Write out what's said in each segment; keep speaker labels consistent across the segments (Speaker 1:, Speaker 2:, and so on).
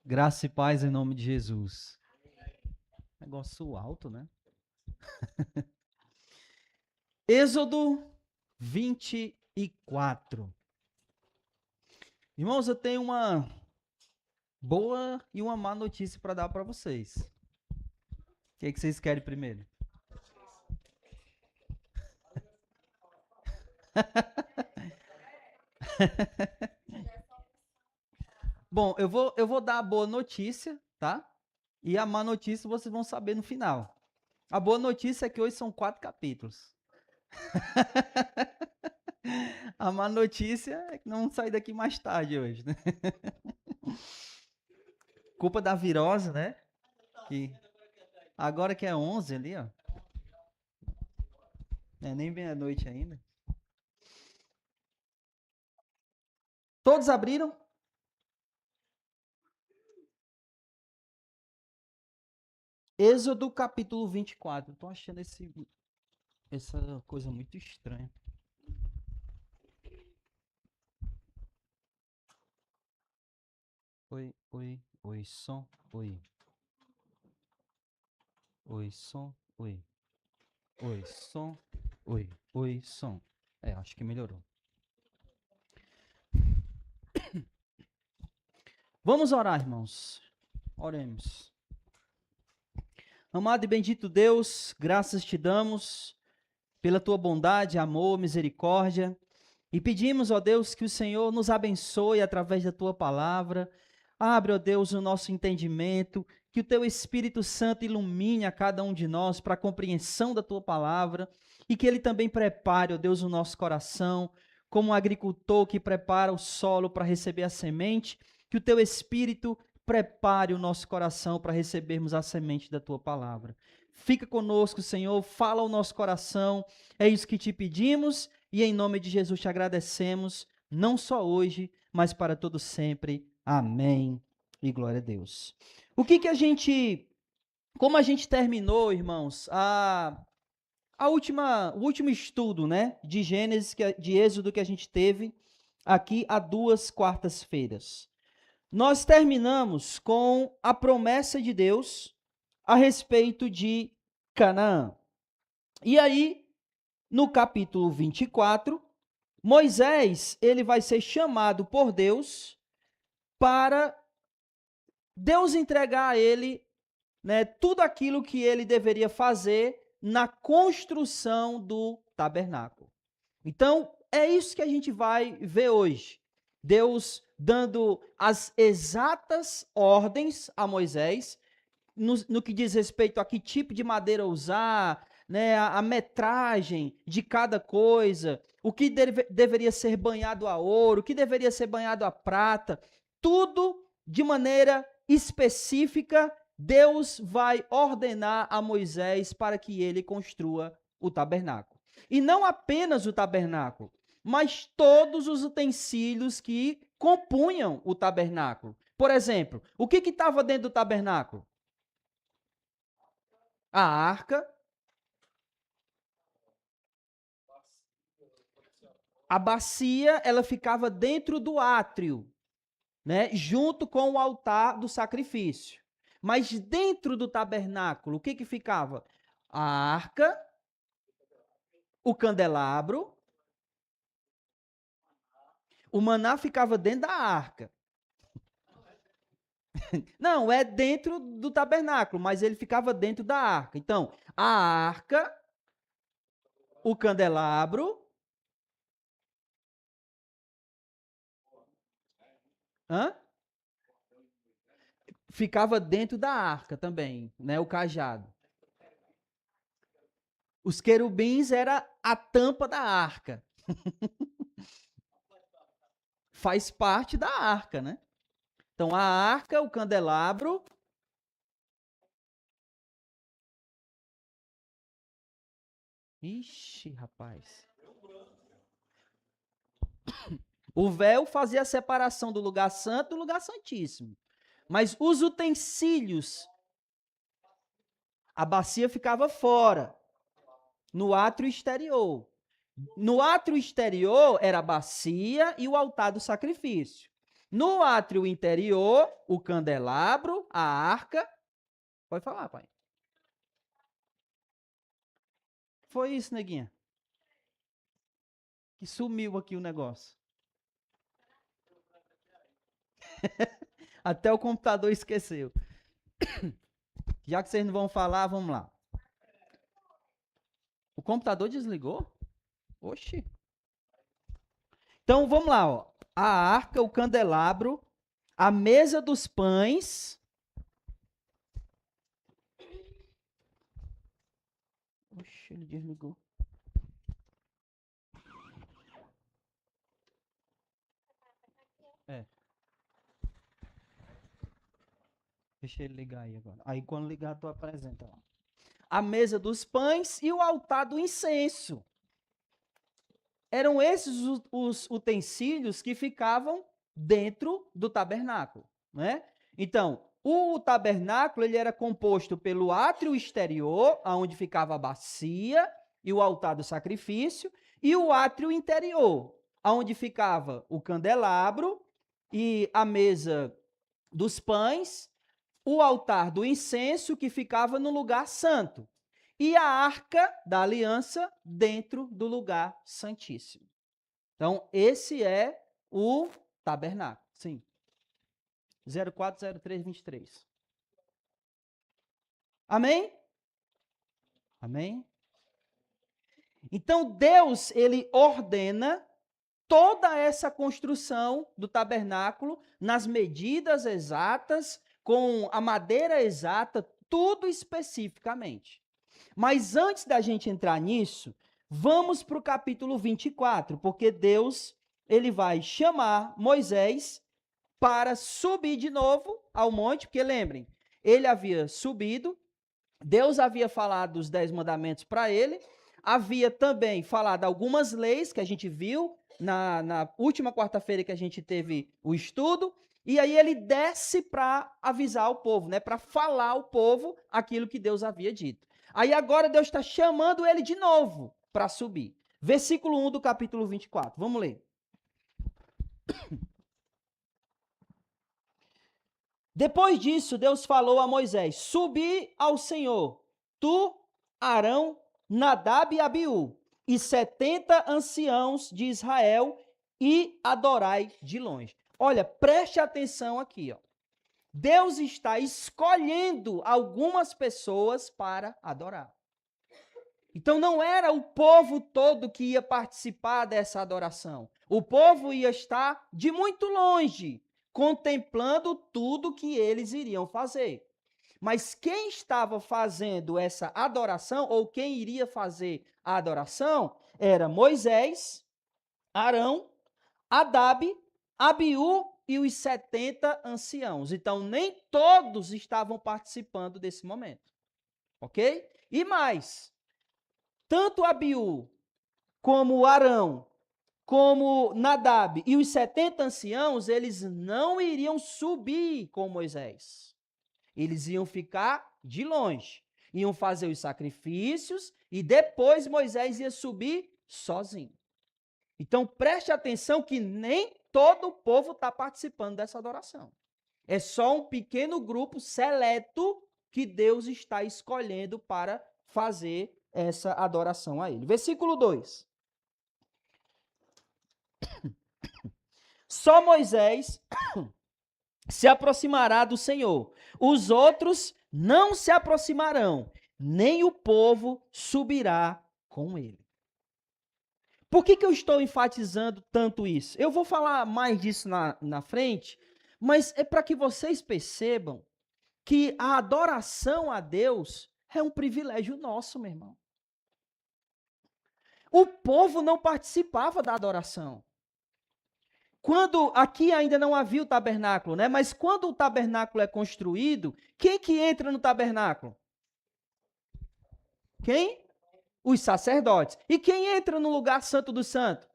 Speaker 1: Graça e paz em nome de Jesus. Negócio alto, né? Êxodo 24. Irmãos, eu tenho uma boa e uma má notícia para dar para vocês. O que vocês querem primeiro? Bom, eu vou dar a boa notícia, tá? E a má notícia vocês vão saber no final. A boa notícia é que hoje são 4 capítulos. A má notícia é que não vamos sair daqui mais tarde hoje, né? Culpa da virose, né? Que agora que é 11 ali, ó. É nem meia-noite ainda. Todos abriram? Êxodo capítulo 24. Estou achando essa coisa muito estranha. Oi, som, oi. Oi, som, oi. Oi, som, oi, som. Acho que melhorou. Vamos orar, irmãos. Oremos. Amado e bendito Deus, graças te damos pela tua bondade, amor, misericórdia. E pedimos, ó Deus, que o Senhor nos abençoe através da tua palavra. Abre, ó Deus, o nosso entendimento, que o teu Espírito Santo ilumine a cada um de nós para a compreensão da tua palavra e que ele também prepare, ó Deus, o nosso coração, como um agricultor que prepara o solo para receber a semente, que o teu Espírito prepare o nosso coração para recebermos a semente da tua palavra. Fica conosco, Senhor, fala ao nosso coração, é isso que te pedimos e em nome de Jesus te agradecemos, não só hoje, mas para todo sempre. Amém. E glória a Deus. Como a gente terminou, irmãos, o último estudo, né, de Gênesis, de Êxodo que a gente teve aqui há 2 quartas-feiras. Nós terminamos com a promessa de Deus a respeito de Canaã. E aí, no capítulo 24, Moisés, ele vai ser chamado por Deus para Deus entregar a ele, né, tudo aquilo que ele deveria fazer na construção do tabernáculo. Então, é isso que a gente vai ver hoje. Deus dando as exatas ordens a Moisés, no que diz respeito a que tipo de madeira usar, né, a metragem de cada coisa, o que deveria ser banhado a ouro, o que deveria ser banhado a prata, tudo de maneira específica, Deus vai ordenar a Moisés para que ele construa o tabernáculo. E não apenas o tabernáculo, mas todos os utensílios que compunham o tabernáculo. Por exemplo, o que estava dentro do tabernáculo? A arca, a bacia, ela ficava dentro do átrio, né, junto com o altar do sacrifício. Mas dentro do tabernáculo, o que ficava? A arca, o candelabro, o maná ficava dentro da arca. Não, é dentro do tabernáculo, mas ele ficava dentro da arca. Então, a arca, o candelabro, hã? Ficava dentro da arca também, né, o cajado. Os querubins era a tampa da arca. Faz parte da arca, né? Então, a arca, o candelabro. Ixi, rapaz. O véu fazia a separação do lugar santo do lugar santíssimo. Mas os utensílios, a bacia ficava fora, no átrio exterior. No átrio exterior era a bacia e o altar do sacrifício. No átrio interior, o candelabro, a arca. Pode falar, pai. Foi isso, neguinha. Que sumiu aqui o negócio. Até o computador esqueceu. Já que vocês não vão falar, vamos lá. O computador desligou? Oxi. Então, vamos lá, ó. A arca, o candelabro, a mesa dos pães. Oxi, ele desligou. É. Deixa ele ligar aí agora. Aí, quando ligar, tu apresenta lá. A mesa dos pães e o altar do incenso. Eram esses os utensílios que ficavam dentro do tabernáculo, né? Então, o tabernáculo ele era composto pelo átrio exterior, onde ficava a bacia e o altar do sacrifício, e o átrio interior, onde ficava o candelabro e a mesa dos pães, o altar do incenso que ficava no lugar santo e a arca da aliança dentro do lugar santíssimo. Então, esse é o tabernáculo. Sim. 040323. Amém? Amém? Então, Deus, ele ordena toda essa construção do tabernáculo nas medidas exatas, com a madeira exata, tudo especificamente. Mas antes da gente entrar nisso, vamos para o capítulo 24, porque Deus ele vai chamar Moisés para subir de novo ao monte, porque lembrem, ele havia subido, Deus havia falado dos 10 mandamentos para ele, havia também falado algumas leis que a gente viu na última quarta-feira que a gente teve o estudo, e aí ele desce para avisar o povo, né, para falar ao povo aquilo que Deus havia dito. Aí agora Deus está chamando ele de novo para subir. Versículo 1 do capítulo 24. Vamos ler. Depois disso, Deus falou a Moisés: subi ao Senhor, tu, Arão, Nadab e Abiú, e 70 anciãos de Israel, e adorai de longe. Olha, preste atenção aqui, ó. Deus está escolhendo algumas pessoas para adorar. Então não era o povo todo que ia participar dessa adoração. O povo ia estar de muito longe, contemplando tudo que eles iriam fazer. Mas quem estava fazendo essa adoração, ou quem iria fazer a adoração, era Moisés, Arão, Nadab, Abiú e os 70 anciãos. Então, nem todos estavam participando desse momento. Ok? E mais, tanto Abiú, como Arão, como Nadab e os 70 anciãos, eles não iriam subir com Moisés. Eles iam ficar de longe, iam fazer os sacrifícios e depois Moisés ia subir sozinho. Então preste atenção que nem todo o povo está participando dessa adoração. É só um pequeno grupo seleto que Deus está escolhendo para fazer essa adoração a ele. Versículo 2. Só Moisés se aproximará do Senhor. Os outros não se aproximarão, nem o povo subirá com ele. Por que eu estou enfatizando tanto isso? Eu vou falar mais disso na frente, mas é para que vocês percebam que a adoração a Deus é um privilégio nosso, meu irmão. O povo não participava da adoração. Quando aqui ainda não havia o tabernáculo, né? Mas quando o tabernáculo é construído, quem que entra no tabernáculo? Quem? Os sacerdotes. E quem entra no lugar santo do santo?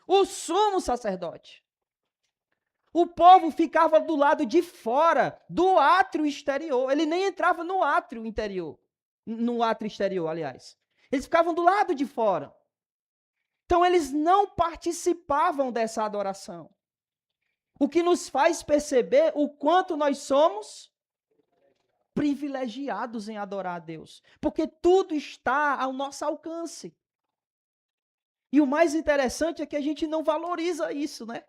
Speaker 1: O sumo sacerdote. O povo ficava do lado de fora do átrio exterior. Ele nem entrava no átrio interior. No átrio exterior, aliás. Eles ficavam do lado de fora. Então eles não participavam dessa adoração. O que nos faz perceber o quanto nós somos privilegiados em adorar a Deus. Porque tudo está ao nosso alcance. E o mais interessante é que a gente não valoriza isso, né?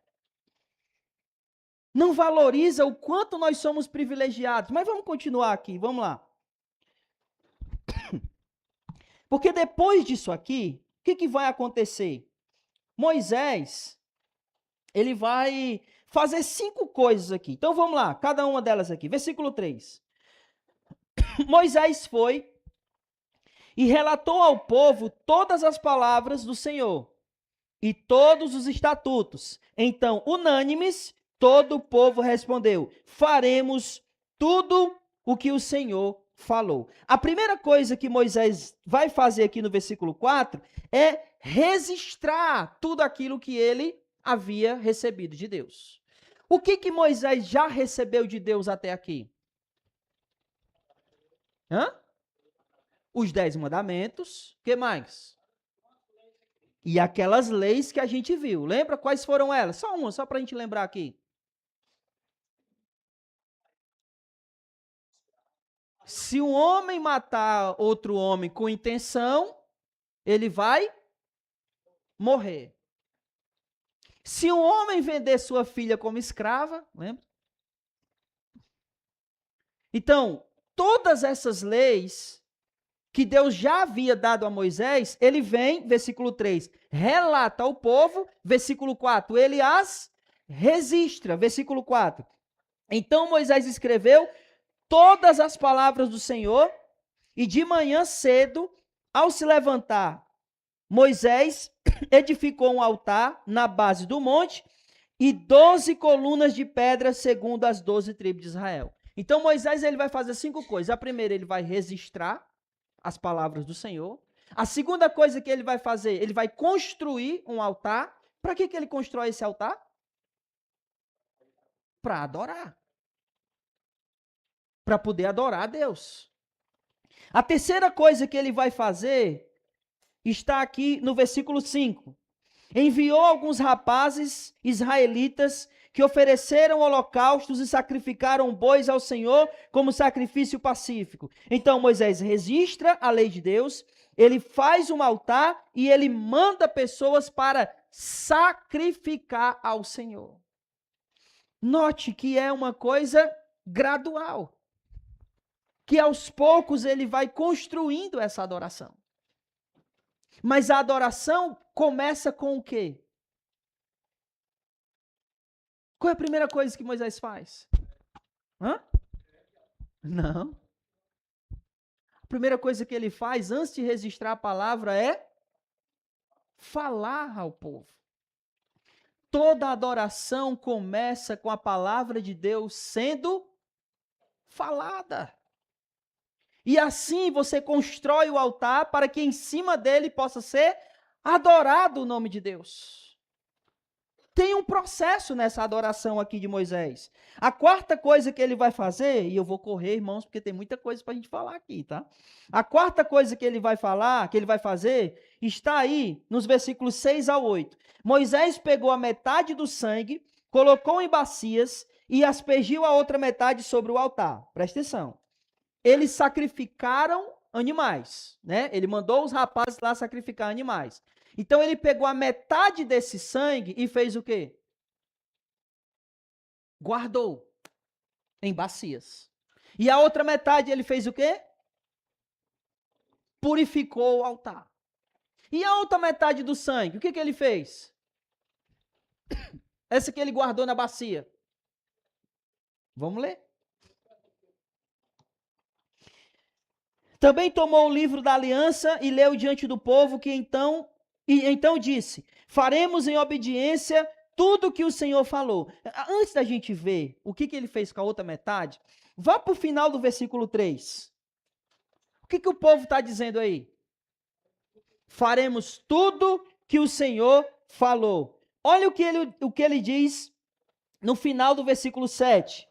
Speaker 1: Não valoriza o quanto nós somos privilegiados. Mas vamos continuar aqui, vamos lá. Porque depois disso aqui, o que vai acontecer? Moisés, ele vai fazer 5 coisas aqui. Então vamos lá, cada uma delas aqui. Versículo 3. Moisés foi e relatou ao povo todas as palavras do Senhor e todos os estatutos. Então, unânimes, todo o povo respondeu: faremos tudo o que o Senhor falou. A primeira coisa que Moisés vai fazer aqui no versículo 4 é registrar tudo aquilo que ele havia recebido de Deus. O que Moisés já recebeu de Deus até aqui? Os 10 mandamentos. O que mais? E aquelas leis que a gente viu. Lembra quais foram elas? Só uma, só para a gente lembrar aqui. Se um homem matar outro homem com intenção, ele vai morrer. Se um homem vender sua filha como escrava, lembra? Então, todas essas leis que Deus já havia dado a Moisés, ele vem, versículo 3, relata ao povo, versículo 4, ele as registra, versículo 4. Então Moisés escreveu todas as palavras do Senhor, e de manhã cedo, ao se levantar, Moisés edificou um altar na base do monte e 12 colunas de pedra segundo as 12 tribos de Israel. Então Moisés ele vai fazer 5 coisas. A primeira, ele vai registrar as palavras do Senhor. A segunda coisa que ele vai fazer, ele vai construir um altar. Para que ele constrói esse altar? Para adorar. Para poder adorar a Deus. A terceira coisa que ele vai fazer está aqui no versículo 5. Enviou alguns rapazes israelitas que ofereceram holocaustos e sacrificaram bois ao Senhor como sacrifício pacífico. Então Moisés registra a lei de Deus, ele faz um altar e ele manda pessoas para sacrificar ao Senhor. Note que é uma coisa gradual, que aos poucos ele vai construindo essa adoração. Mas a adoração começa com o quê? Qual é a primeira coisa que Moisés faz? Não. A primeira coisa que ele faz antes de registrar a palavra é falar ao povo. Toda adoração começa com a palavra de Deus sendo falada. E assim você constrói o altar para que em cima dele possa ser adorado o nome de Deus. Tem um processo nessa adoração aqui de Moisés. A quarta coisa que ele vai fazer, e eu vou correr, irmãos, porque tem muita coisa para a gente falar aqui, tá? A quarta coisa que ele vai falar, que ele vai fazer, está aí nos versículos 6 ao 8. Moisés pegou a metade do sangue, colocou em bacias e aspergiu a outra metade sobre o altar. Presta atenção. Eles sacrificaram animais, né? Ele mandou os rapazes lá sacrificar animais. Então ele pegou a metade desse sangue e fez o quê? Guardou em bacias. E a outra metade ele fez o quê? Purificou o altar. E a outra metade do sangue, o que ele fez? Essa que ele guardou na bacia. Vamos ler. Também tomou o livro da aliança e leu diante do povo, que então disse: faremos em obediência tudo o que o Senhor falou. Antes da gente ver o que ele fez com a outra metade, vá para o final do versículo 3. O que o povo está dizendo aí? Faremos tudo que o Senhor falou. Olha o que ele diz no final do versículo 7.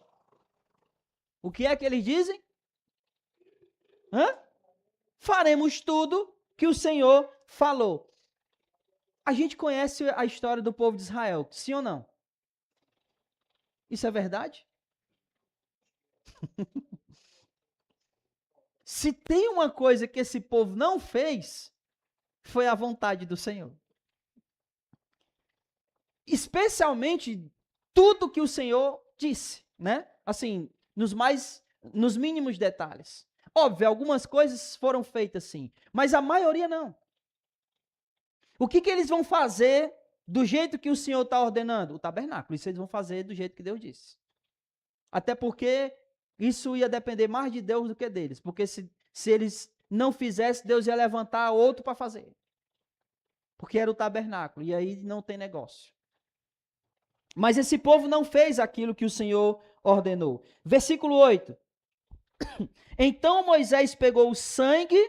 Speaker 1: O que é que eles dizem? Faremos tudo que o Senhor falou. A gente conhece a história do povo de Israel, sim ou não? Isso é verdade? Se tem uma coisa que esse povo não fez, foi a vontade do Senhor. Especialmente tudo que o Senhor disse, né? Assim, nos mínimos detalhes. Óbvio, algumas coisas foram feitas sim, mas a maioria não. O que eles vão fazer do jeito que o Senhor está ordenando? O tabernáculo. Isso eles vão fazer do jeito que Deus disse. Até porque isso ia depender mais de Deus do que deles. Porque se eles não fizessem, Deus ia levantar outro para fazer. Porque era o tabernáculo. E aí não tem negócio. Mas esse povo não fez aquilo que o Senhor ordenou. Versículo 8. Então Moisés pegou o sangue,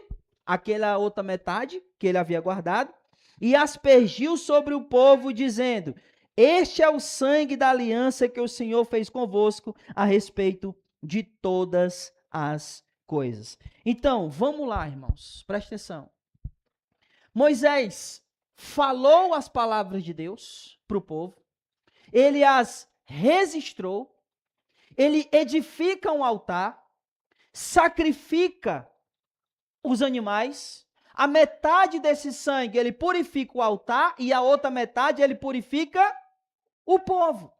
Speaker 1: aquela outra metade que ele havia guardado, e aspergiu sobre o povo, dizendo: Este é o sangue da aliança que o Senhor fez convosco a respeito de todas as coisas. Então, vamos lá, irmãos, presta atenção. Moisés falou as palavras de Deus para o povo, ele as registrou, ele edifica um altar, sacrifica os animais, a metade desse sangue ele purifica o altar e a outra metade ele purifica o povo.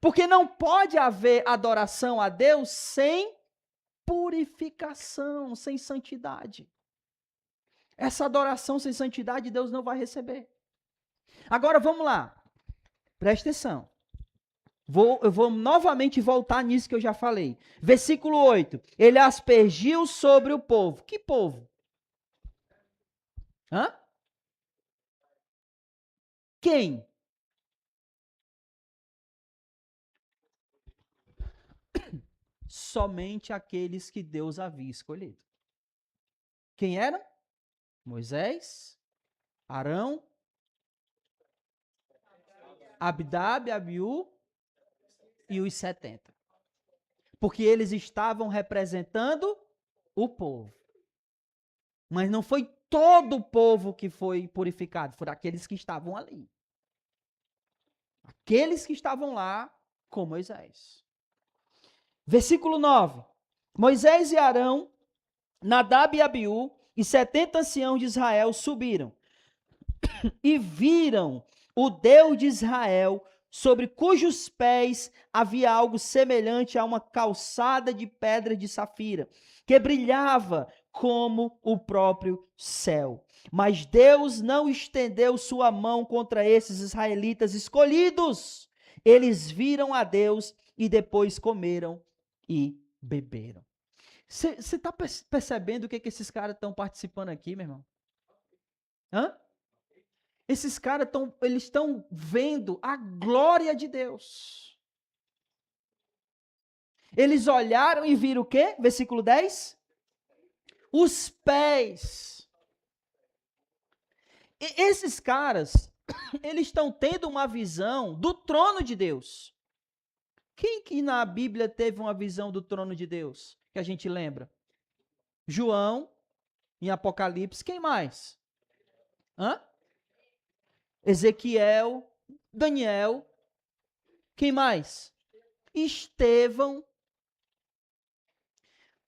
Speaker 1: Porque não pode haver adoração a Deus sem purificação, sem santidade. Essa adoração sem santidade Deus não vai receber. Agora vamos lá. Presta atenção. Eu vou novamente voltar nisso que eu já falei. Versículo 8. Ele aspergiu sobre o povo. Que povo? Hã? Quem? Somente aqueles que Deus havia escolhido. Quem eram? Moisés, Arão, Abdab, Abiú e os 70. Porque eles estavam representando o povo. Mas não foi todo o povo que foi purificado, foram aqueles que estavam ali. Aqueles que estavam lá com Moisés. Versículo 9. Moisés e Arão, Nadab e Abiú e 70 anciãos de Israel subiram e viram o Deus de Israel, sobre cujos pés havia algo semelhante a uma calçada de pedra de safira, que brilhava como o próprio céu. Mas Deus não estendeu sua mão contra esses israelitas escolhidos. Eles viram a Deus e depois comeram e beberam. Você está percebendo o que esses caras estão participando aqui, meu irmão? Hã? Esses caras eles estão vendo a glória de Deus. Eles olharam e viram o quê? Versículo 10. Os pés. E esses caras, eles estão tendo uma visão do trono de Deus. Quem que na Bíblia teve uma visão do trono de Deus? Que a gente lembra? João, em Apocalipse. Quem mais? Hã? Ezequiel, Daniel. Quem mais? Estevão.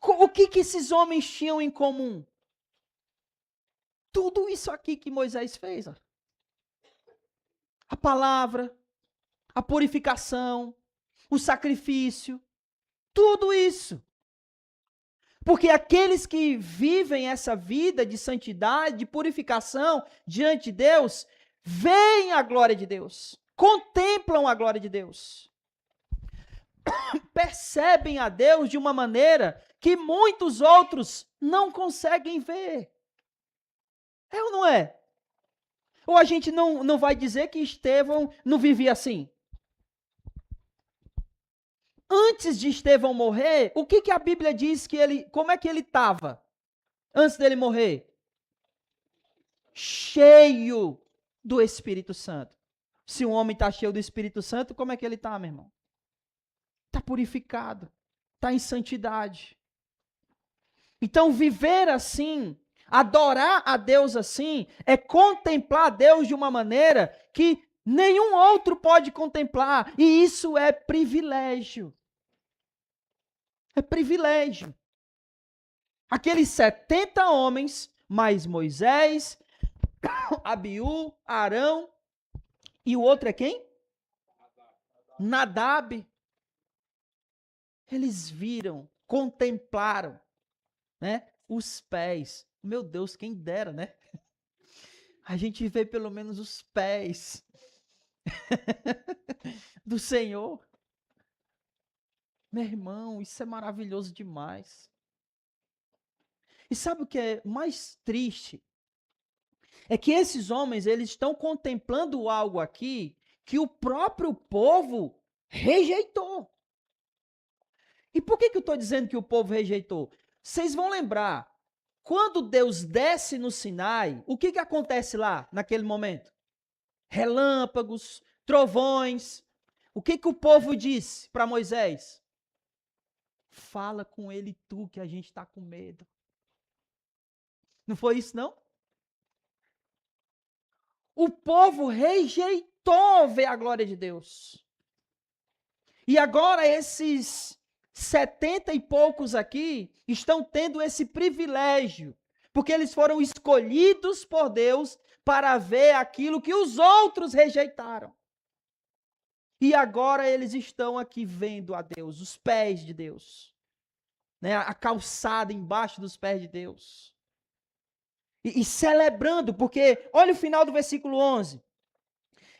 Speaker 1: O que esses homens tinham em comum? Tudo isso aqui que Moisés fez. Ó. A palavra, a purificação, o sacrifício, tudo isso. Porque aqueles que vivem essa vida de santidade, de purificação diante de Deus, veem a glória de Deus, contemplam a glória de Deus, percebem a Deus de uma maneira que muitos outros não conseguem ver. É ou não é? Ou a gente não vai dizer que Estevão não vivia assim? Antes de Estevão morrer, o que a Bíblia diz que ele, como é que ele estava antes dele morrer? Cheio do Espírito Santo. Se um homem está cheio do Espírito Santo, como é que ele está, meu irmão? Está purificado, está em santidade. Então, viver assim, adorar a Deus assim, é contemplar a Deus de uma maneira que Nenhum outro pode contemplar. E isso é privilégio. É privilégio. Aqueles 70 homens, mais Moisés, Abiú, Arão, e o outro é quem? Nadab. Eles viram, contemplaram, né, os pés. Meu Deus, quem dera, né? A gente vê pelo menos os pés do Senhor. Meu irmão, isso é maravilhoso demais. E sabe o que é mais triste? É que esses homens, eles estão contemplando algo aqui que o próprio povo rejeitou. E por que eu estou dizendo que o povo rejeitou? Vocês vão lembrar, quando Deus desce no Sinai, o que acontece lá, naquele momento? Relâmpagos, trovões. O que o povo disse para Moisés? Fala com ele tu, que a gente está com medo. Não foi isso, não? O povo rejeitou ver a glória de Deus. E agora esses 70 e poucos aqui estão tendo esse privilégio, porque eles foram escolhidos por Deus para ver aquilo que os outros rejeitaram. E agora eles estão aqui vendo a Deus, os pés de Deus, né? A calçada embaixo dos pés de Deus. E celebrando, porque olha o final do versículo 11.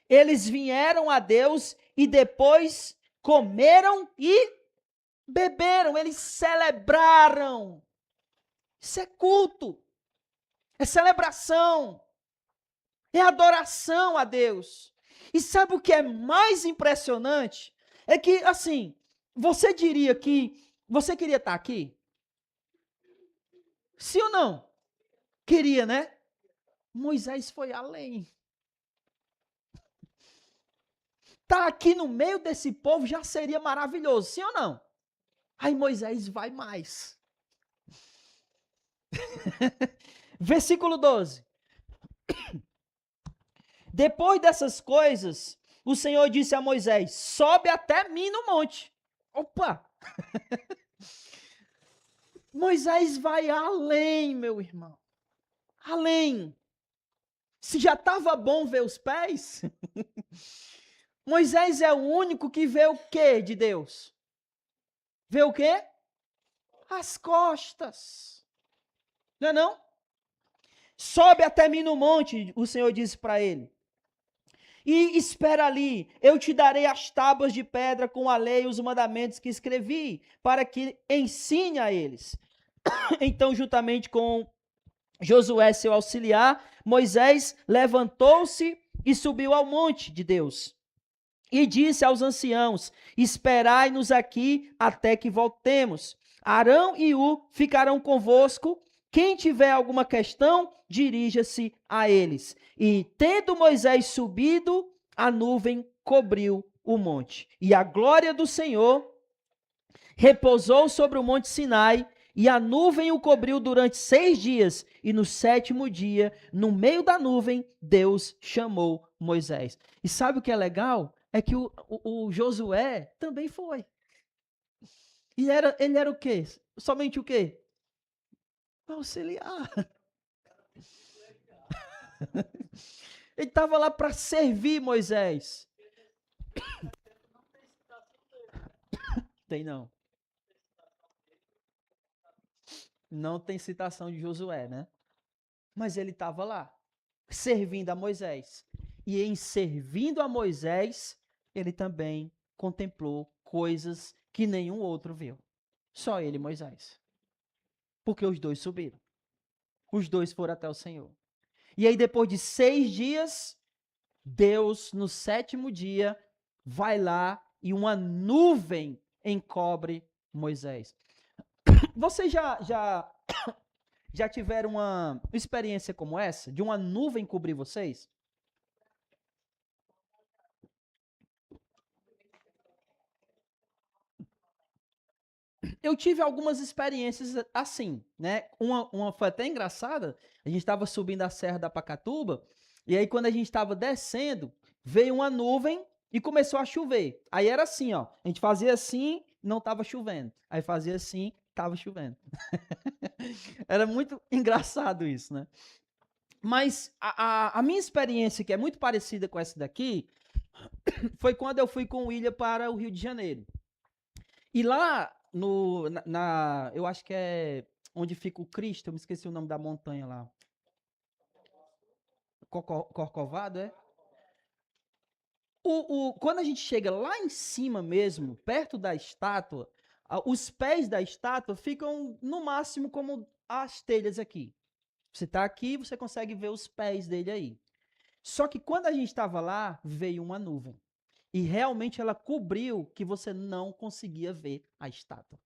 Speaker 1: Eles vieram a Deus e depois comeram e beberam, eles celebraram. Isso é culto, é celebração, é adoração a Deus. E sabe o que é mais impressionante? É que, assim, você diria que você queria estar aqui? Sim ou não? Queria, né? Moisés foi além. Estar aqui no meio desse povo já seria maravilhoso, sim ou não? Aí Moisés vai mais. Versículo 12. Depois dessas coisas, o Senhor disse a Moisés: sobe até mim no monte. Opa! Moisés vai além, meu irmão. Além. Se já estava bom ver os pés, Moisés é o único que vê o quê de Deus? Vê o quê? As costas. Não é não? Sobe até mim no monte, o Senhor disse para ele. E espera ali, eu te darei as tábuas de pedra com a lei e os mandamentos que escrevi, para que ensine a eles. Então, juntamente com Josué, seu auxiliar, Moisés levantou-se e subiu ao monte de Deus. E disse aos anciãos: esperai-nos aqui até que voltemos. Arão e Hu ficarão convosco. Quem tiver alguma questão, dirija-se a eles. E tendo Moisés subido, a nuvem cobriu o monte. E a glória do Senhor repousou sobre o monte Sinai, e a nuvem o cobriu durante 6 dias. E no 7º dia, no meio da nuvem, Deus chamou Moisés. E sabe o que é legal? É que o Josué também foi. E ele era o quê? Somente o quê? Auxiliar. Ele estava lá para servir Moisés. Tem não. Não tem citação de Josué, né? Mas ele estava lá, servindo a Moisés. E em servindo a Moisés, ele também contemplou coisas que nenhum outro viu. Só ele e Moisés. Porque os dois subiram. Os dois foram até o Senhor. E aí, depois de 6 dias, Deus, no 7º dia, vai lá e uma nuvem encobre Moisés. Vocês já tiveram uma experiência como essa? De uma nuvem cobrir vocês? Eu tive algumas experiências assim, né? Uma foi até engraçada. A gente estava subindo a Serra da Pacatuba, e aí quando a gente estava descendo, veio uma nuvem e começou a chover. Aí era assim, ó. A gente fazia assim, não estava chovendo. Aí fazia assim, estava chovendo. Era muito engraçado isso, né? Mas a minha experiência, que é muito parecida com essa daqui, foi quando eu fui com o William para o Rio de Janeiro. E lá eu acho que é onde fica o Cristo, eu me esqueci o nome da montanha lá. Corcovado, é? Quando a gente chega lá em cima mesmo, perto da estátua, os pés da estátua ficam no máximo como as telhas aqui. Você está aqui, você consegue ver os pés dele aí. Só que quando a gente estava lá, veio uma nuvem. E realmente ela cobriu que você não conseguia ver a estátua.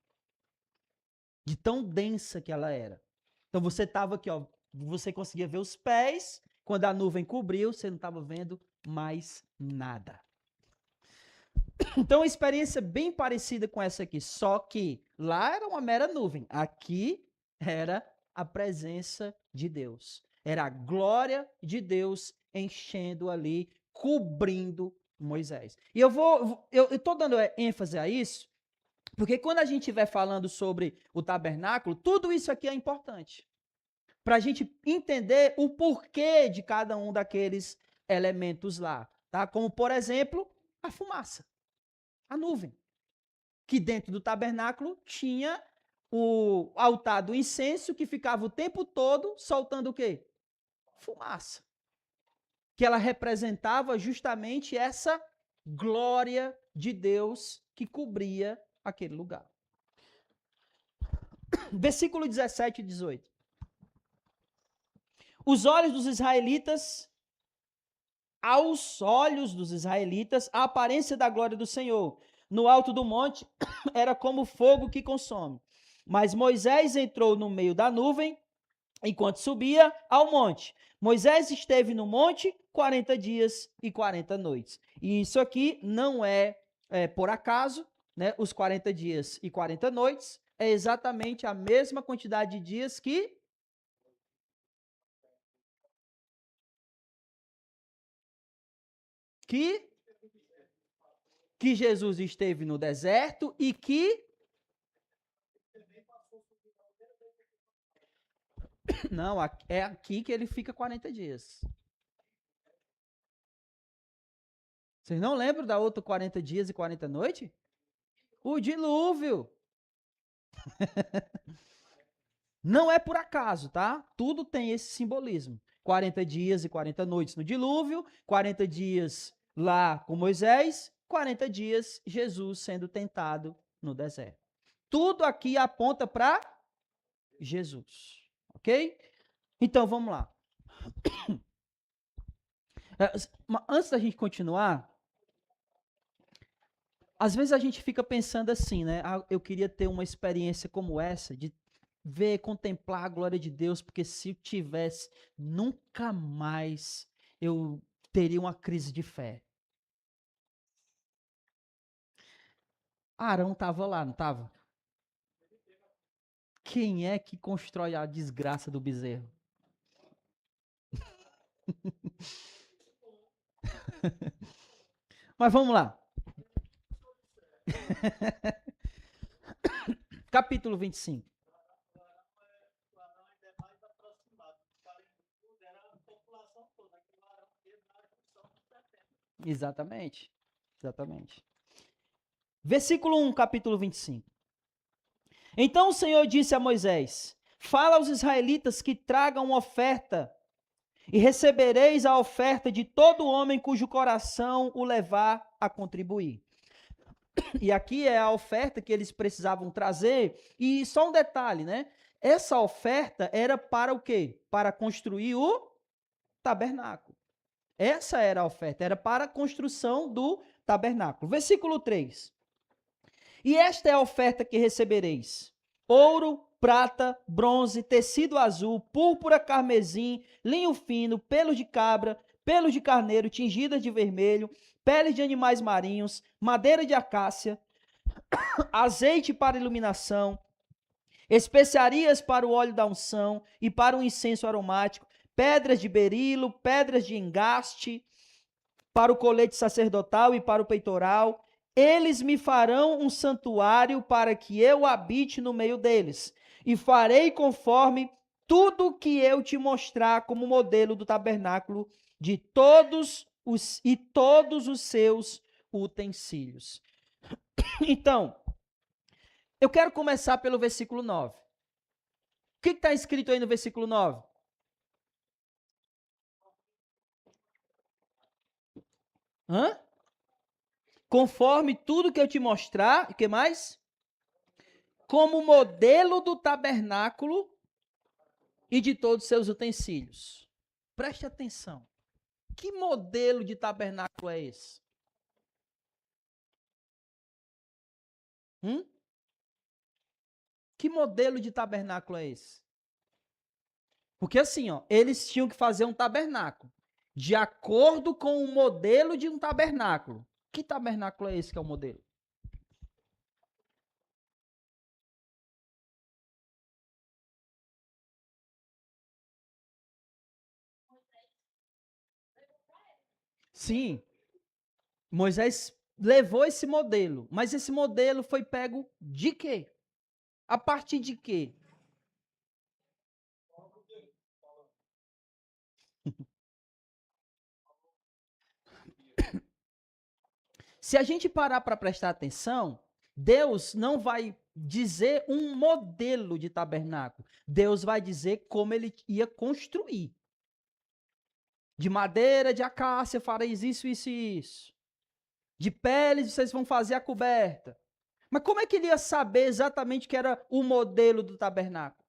Speaker 1: De tão densa que ela era. Então você estava aqui, ó, você conseguia ver os pés, quando a nuvem cobriu, você não estava vendo mais nada. Então, uma experiência bem parecida com essa aqui, só que lá era uma mera nuvem, aqui era a presença de Deus. Era a glória de Deus enchendo ali, cobrindo Moisés. E eu estou dando ênfase a isso, porque quando a gente estiver falando sobre o tabernáculo, tudo isso aqui é importante. Para a gente entender o porquê de cada um daqueles elementos lá. Tá? Como, por exemplo, a fumaça, a nuvem. Que dentro do tabernáculo tinha o altar do incenso que ficava o tempo todo soltando o quê? Fumaça. Que ela representava justamente essa glória de Deus que cobria aquele lugar. Versículo 17 e 18. Aos olhos dos israelitas, a aparência da glória do Senhor no alto do monte era como fogo que consome. Mas Moisés entrou no meio da nuvem enquanto subia ao monte. Moisés esteve no monte 40 dias e 40 noites. E isso aqui não é por acaso, né? Os 40 dias e 40 noites é exatamente a mesma quantidade de dias que Jesus esteve no deserto e que não, é aqui que ele fica 40 dias. Vocês não lembram da outra 40 dias e 40 noites? O dilúvio. Não é por acaso, tá? Tudo tem esse simbolismo. 40 dias e 40 noites no dilúvio, 40 dias lá com Moisés, 40 dias Jesus sendo tentado no deserto. Tudo aqui aponta para Jesus, ok? Então vamos lá. Antes da gente continuar, às vezes a gente fica pensando assim, né? Ah, eu queria ter uma experiência como essa, de ver, contemplar a glória de Deus, porque se eu tivesse, nunca mais eu teria uma crise de fé. Arão estava lá, não estava? Quem é que constrói a desgraça do bezerro? Mas vamos lá. Capítulo 25. Exatamente. Exatamente. Versículo 1, capítulo 25. Então o Senhor disse a Moisés: Fala aos israelitas que tragam uma oferta, e recebereis a oferta de todo homem cujo coração o levar a contribuir. E aqui é a oferta que eles precisavam trazer. E só um detalhe, né? Essa oferta era para o quê? Para construir o tabernáculo. Essa era a oferta, era para a construção do tabernáculo. Versículo 3. E esta é a oferta que recebereis: ouro, prata, bronze, tecido azul, púrpura, carmesim, linho fino, pelos de cabra, pelos de carneiro tingidas de vermelho, peles de animais marinhos, madeira de acácia, azeite para iluminação, especiarias para o óleo da unção e para o incenso aromático, pedras de berilo, pedras de engaste, para o colete sacerdotal e para o peitoral. Eles me farão um santuário para que eu habite no meio deles. E farei conforme tudo que eu te mostrar como modelo do tabernáculo de todos os seus utensílios. Então, eu quero começar pelo versículo 9. O que está escrito aí no versículo 9? Hã? Conforme tudo que eu te mostrar, o que mais? Como modelo do tabernáculo e de todos os seus utensílios. Preste atenção. Que modelo de tabernáculo é esse? Que modelo de tabernáculo é esse? Porque assim, ó, eles tinham que fazer um tabernáculo de acordo com o modelo de um tabernáculo. Que tabernáculo é esse que é o modelo? Sim, Moisés levou esse modelo, mas esse modelo foi pego de quê? A partir de quê? Se a gente parar para prestar atenção, Deus não vai dizer um modelo de tabernáculo. Deus vai dizer como ele ia construir. De madeira, de acácia, fareis isso, isso e isso. De peles, vocês vão fazer a coberta. Mas como é que ele ia saber exatamente que era o modelo do tabernáculo?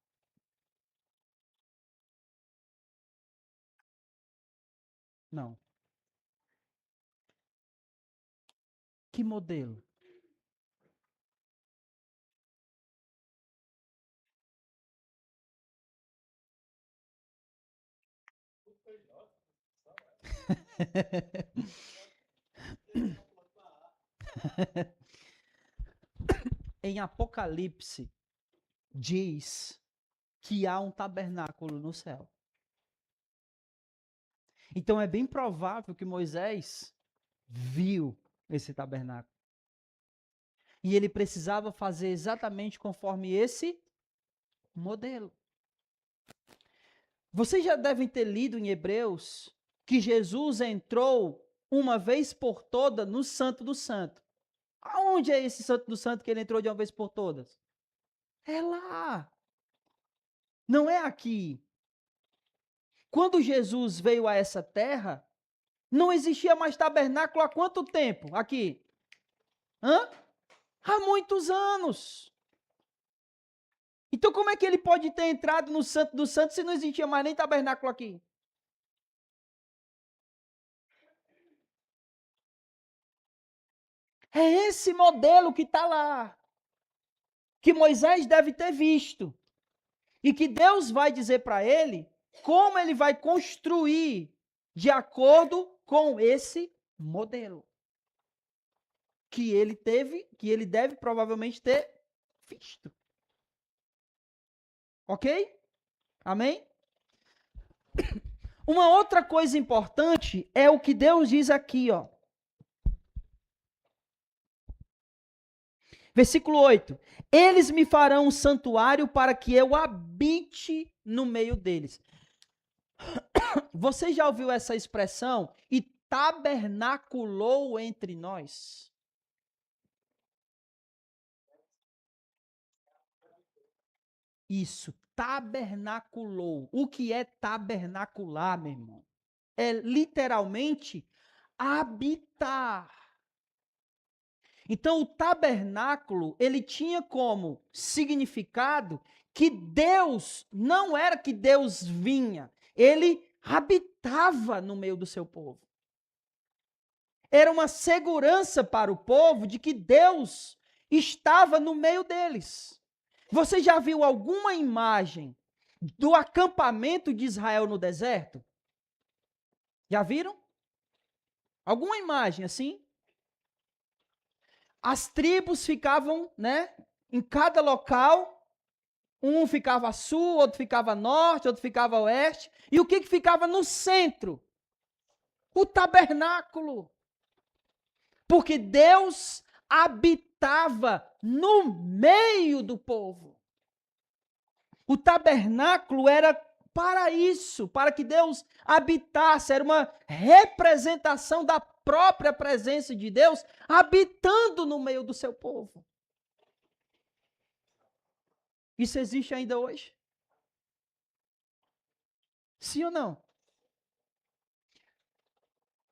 Speaker 1: Não. Que modelo? Em Apocalipse, diz que há um tabernáculo no céu. Então é bem provável que Moisés viu esse tabernáculo. E ele precisava fazer exatamente conforme esse modelo. Vocês já devem ter lido em Hebreus que Jesus entrou uma vez por toda no Santo do Santo. Aonde é esse Santo do Santo que ele entrou de uma vez por todas? É lá. Não é aqui. Quando Jesus veio a essa terra, não existia mais tabernáculo há quanto tempo? Aqui. Hã? Há muitos anos. Então, como é que ele pode ter entrado no Santo dos Santos se não existia mais nem tabernáculo aqui? É esse modelo que está lá, que Moisés deve ter visto, e que Deus vai dizer para ele como ele vai construir de acordo com esse modelo que ele teve, que ele deve provavelmente ter visto. Ok? Amém? Uma outra coisa importante é o que Deus diz aqui, ó. Versículo 8: Eles me farão um santuário para que eu habite no meio deles. Você já ouviu essa expressão? E tabernaculou entre nós. Isso, tabernaculou. O que é tabernacular, meu irmão? É literalmente habitar. Então, o tabernáculo, ele tinha como significado que Deus, não era que Deus vinha, ele habitava no meio do seu povo. Era uma segurança para o povo de que Deus estava no meio deles. Você já viu alguma imagem do acampamento de Israel no deserto? Já viram? Alguma imagem assim? As tribos ficavam, né, em cada local, um ficava sul, outro ficava norte, outro ficava oeste, e o que ficava no centro? O tabernáculo. Porque Deus habitava no meio do povo. O tabernáculo era para isso, para que Deus habitasse, era uma representação da própria presença de Deus habitando no meio do seu povo. Isso existe ainda hoje? Sim ou não?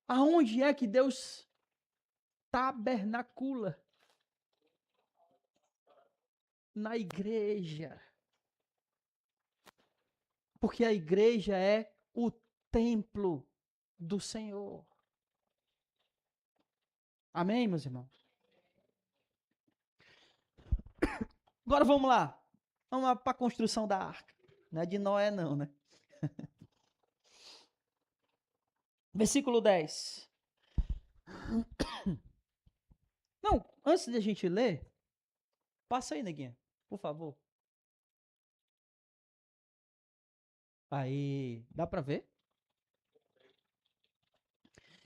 Speaker 1: Aonde é que Deus tabernacula? Na igreja. Porque a igreja é o templo do Senhor. Amém, meus irmãos? Agora vamos lá. Vamos lá para a construção da arca. Não é de Noé, não, né? Versículo 10. Não, antes de a gente ler, passa aí, neguinha, por favor. Aí, dá para ver?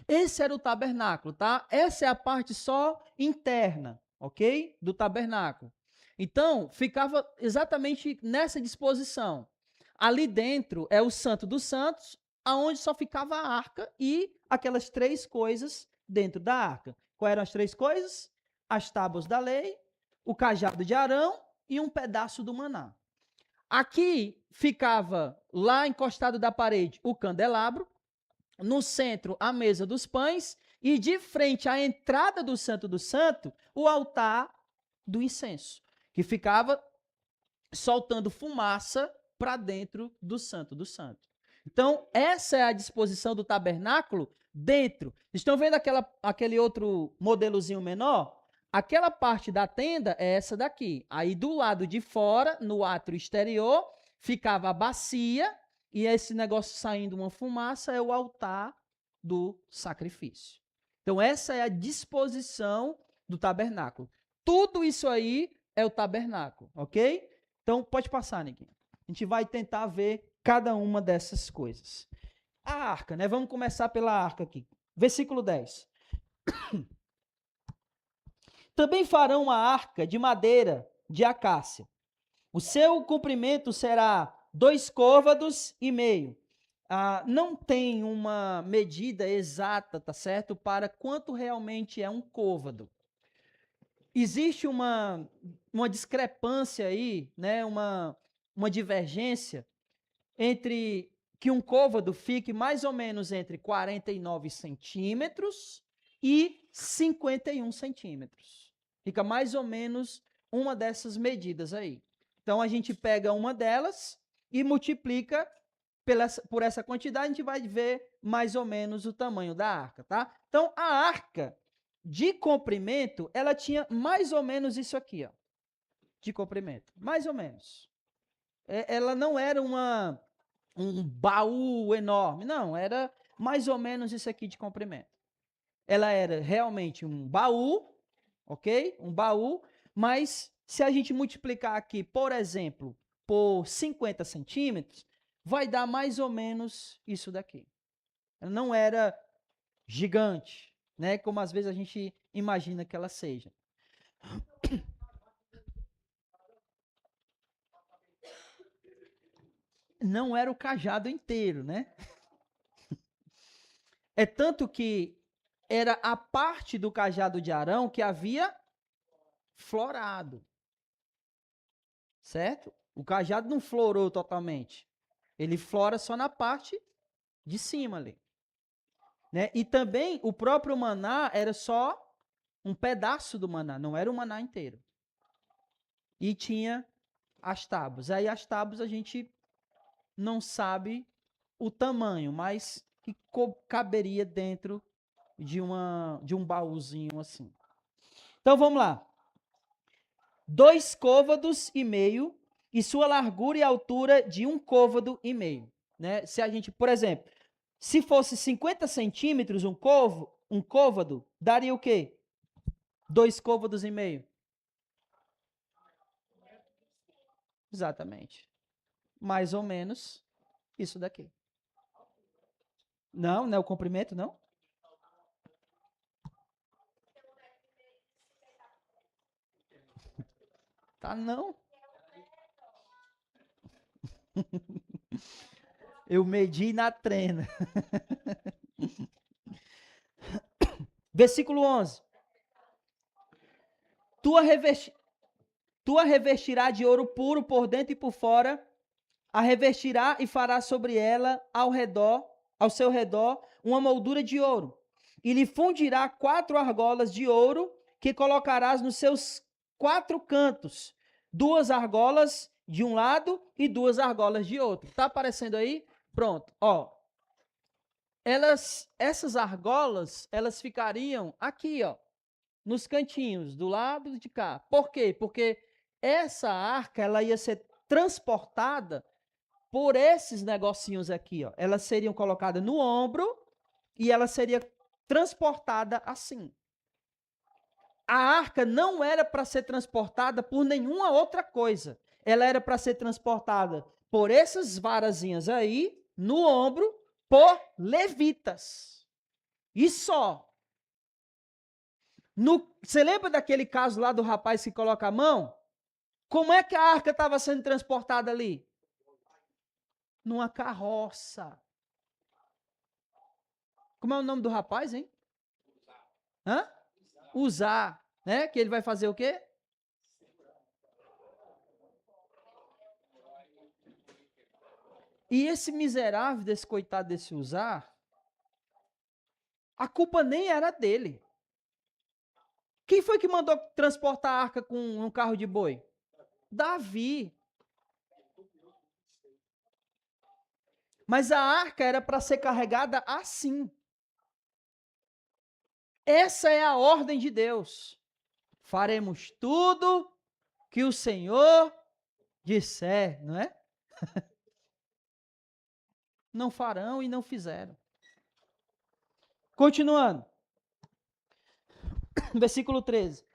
Speaker 1: Esse era o tabernáculo, tá? Essa é a parte só interna, ok? Do tabernáculo. Então, ficava exatamente nessa disposição. Ali dentro é o Santo dos Santos, aonde só ficava a arca e aquelas três coisas dentro da arca. Quais eram as três coisas? As tábuas da lei, o cajado de Arão e um pedaço do maná. Aqui ficava, lá encostado da parede, o candelabro, no centro a mesa dos pães e de frente à entrada do Santo do Santo, o altar do incenso, que ficava soltando fumaça para dentro do Santo do Santo. Então, essa é a disposição do tabernáculo dentro. Estão vendo aquele outro modelozinho menor? Aquela parte da tenda é essa daqui. Aí, do lado de fora, no átrio exterior, ficava a bacia e esse negócio saindo uma fumaça é o altar do sacrifício. Então, essa é a disposição do tabernáculo. Tudo isso aí é o tabernáculo, ok? Então, pode passar, Neguinho. A gente vai tentar ver cada uma dessas coisas. A arca, né? Vamos começar pela arca aqui. Versículo 10. Também farão uma arca de madeira de acácia. O seu comprimento será 2 côvados e meio. Não tem uma medida exata, tá certo? Para quanto realmente é um côvado. Existe uma discrepância aí, né? Uma divergência entre que um côvado fique mais ou menos entre 49 centímetros e 51 centímetros. Fica mais ou menos uma dessas medidas aí. Então, a gente pega uma delas e multiplica por essa quantidade, a gente vai ver mais ou menos o tamanho da arca, tá? Então, a arca de comprimento, ela tinha mais ou menos isso aqui, ó, de comprimento. Mais ou menos. Ela não era um baú enorme, não, era mais ou menos isso aqui de comprimento. Ela era realmente um baú, ok? Um baú, mas se a gente multiplicar aqui, por exemplo, por 50 centímetros, vai dar mais ou menos isso daqui. Ela não era gigante, né? Como às vezes a gente imagina que ela seja. Não era o cajado inteiro, né? É tanto que era a parte do cajado de Arão que havia florado. Certo? O cajado não florou totalmente. Ele flora só na parte de cima ali. Né? E também o próprio maná era só um pedaço do maná, não era o maná inteiro. E tinha as tábuas. Aí as tábuas a gente não sabe o tamanho, mas que caberia dentro de um baúzinho assim. Então vamos lá. 2 côvados e meio e sua largura e altura de 1 côvado e meio. Né? Se a gente, por exemplo, se fosse 50 centímetros um côvado, daria o quê? 2 côvados e meio. Exatamente. Mais ou menos isso daqui. Não, não é o comprimento, não? Tá não. Eu medi na trena. Versículo 11. Tu a revestirá de ouro puro por dentro e por fora, a revestirá e fará sobre ela ao seu redor, uma moldura de ouro. E lhe fundirá 4 argolas de ouro que colocarás nos seus 4 cantos, 2 argolas de um lado e 2 argolas de outro. Tá aparecendo aí? Pronto, ó. Essas argolas, elas ficariam aqui, ó, nos cantinhos, do lado de cá. Por quê? Porque essa arca, ela ia ser transportada por esses negocinhos aqui, ó. Elas seriam colocadas no ombro e ela seria transportada assim. A arca não era para ser transportada por nenhuma outra coisa. Ela era para ser transportada por essas varazinhas aí, no ombro, por levitas. E só. Você lembra daquele caso lá do rapaz que coloca a mão? Como é que a arca estava sendo transportada ali? Numa carroça. Como é o nome do rapaz, hein? Hã? Usar, né? Que ele vai fazer o quê? E esse miserável, desse coitado desse Usar, a culpa nem era dele. Quem foi que mandou transportar a arca com um carro de boi? Davi. Mas a arca era para ser carregada assim. Essa é a ordem de Deus. Faremos tudo que o Senhor disser, não é? Não farão e não fizeram. Continuando. Versículo 13.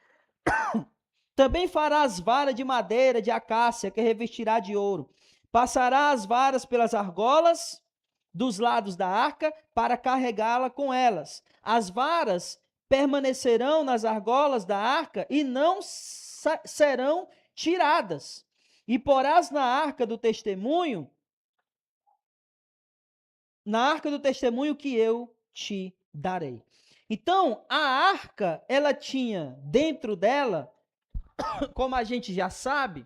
Speaker 1: Também fará as varas de madeira de acácia que revestirá de ouro. Passará as varas pelas argolas dos lados da arca para carregá-la com elas. As varas permanecerão nas argolas da arca e não serão tiradas. E porás na arca do testemunho que eu te darei. Então, a arca, ela tinha dentro dela, como a gente já sabe,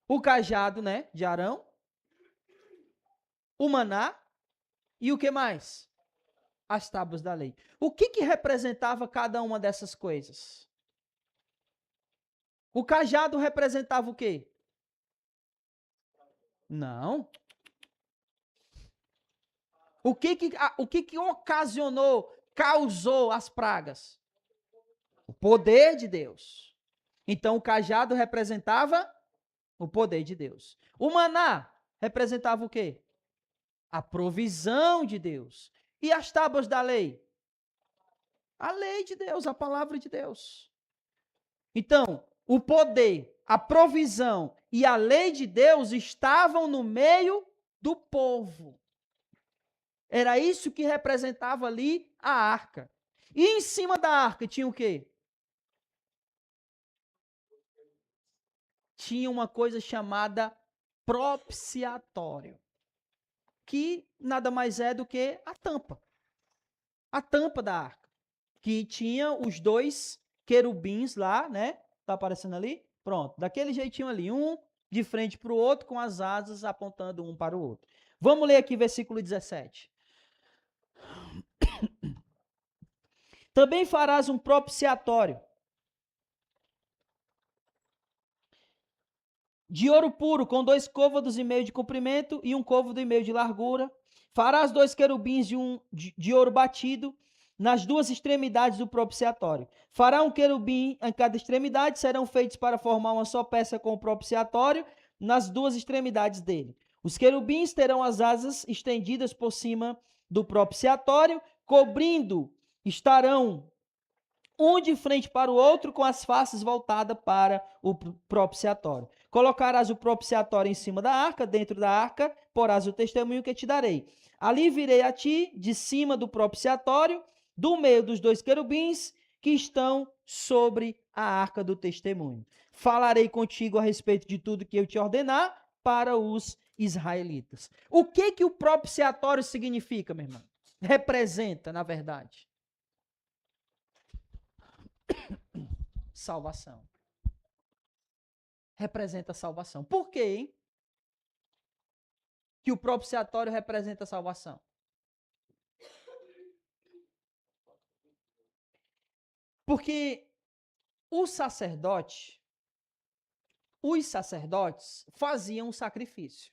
Speaker 1: o cajado, né, de Arão, o maná e o que mais? As tábuas da lei. O que representava cada uma dessas coisas? O cajado representava o quê? Não. O que ocasionou, causou as pragas? O poder de Deus. Então, o cajado representava o poder de Deus. O maná representava o quê? A provisão de Deus. E as tábuas da lei? A lei de Deus, a palavra de Deus. Então, o poder, a provisão e a lei de Deus estavam no meio do povo. Era isso que representava ali a arca. E em cima da arca tinha o quê? Tinha uma coisa chamada propiciatório, que nada mais é do que a tampa da arca, que tinha os 2 querubins lá, né? Tá aparecendo ali? Pronto, daquele jeitinho ali, um de frente para o outro, com as asas apontando um para o outro. Vamos ler aqui versículo 17. Também farás um propiciatório de ouro puro, com 2 côvados e meio de comprimento e 1 côvado e meio de largura. Farás 2 querubins de ouro batido nas 2 extremidades do propiciatório. Fará um querubim em cada extremidade, serão feitos para formar uma só peça com o propiciatório nas 2 extremidades dele. Os querubins terão as asas estendidas por cima do propiciatório, cobrindo, estarão um de frente para o outro, com as faces voltadas para o propiciatório. Colocarás o propiciatório em cima da arca, dentro da arca, porás o testemunho que te darei. Ali virei a ti, de cima do propiciatório, do meio dos 2 querubins que estão sobre a arca do testemunho. Falarei contigo a respeito de tudo que eu te ordenar para os israelitas. O que o propiciatório significa, meu irmão? Representa, na verdade, salvação. Representa salvação. Por quê, hein? Que o propiciatório representa salvação? Porque os sacerdotes faziam um sacrifício.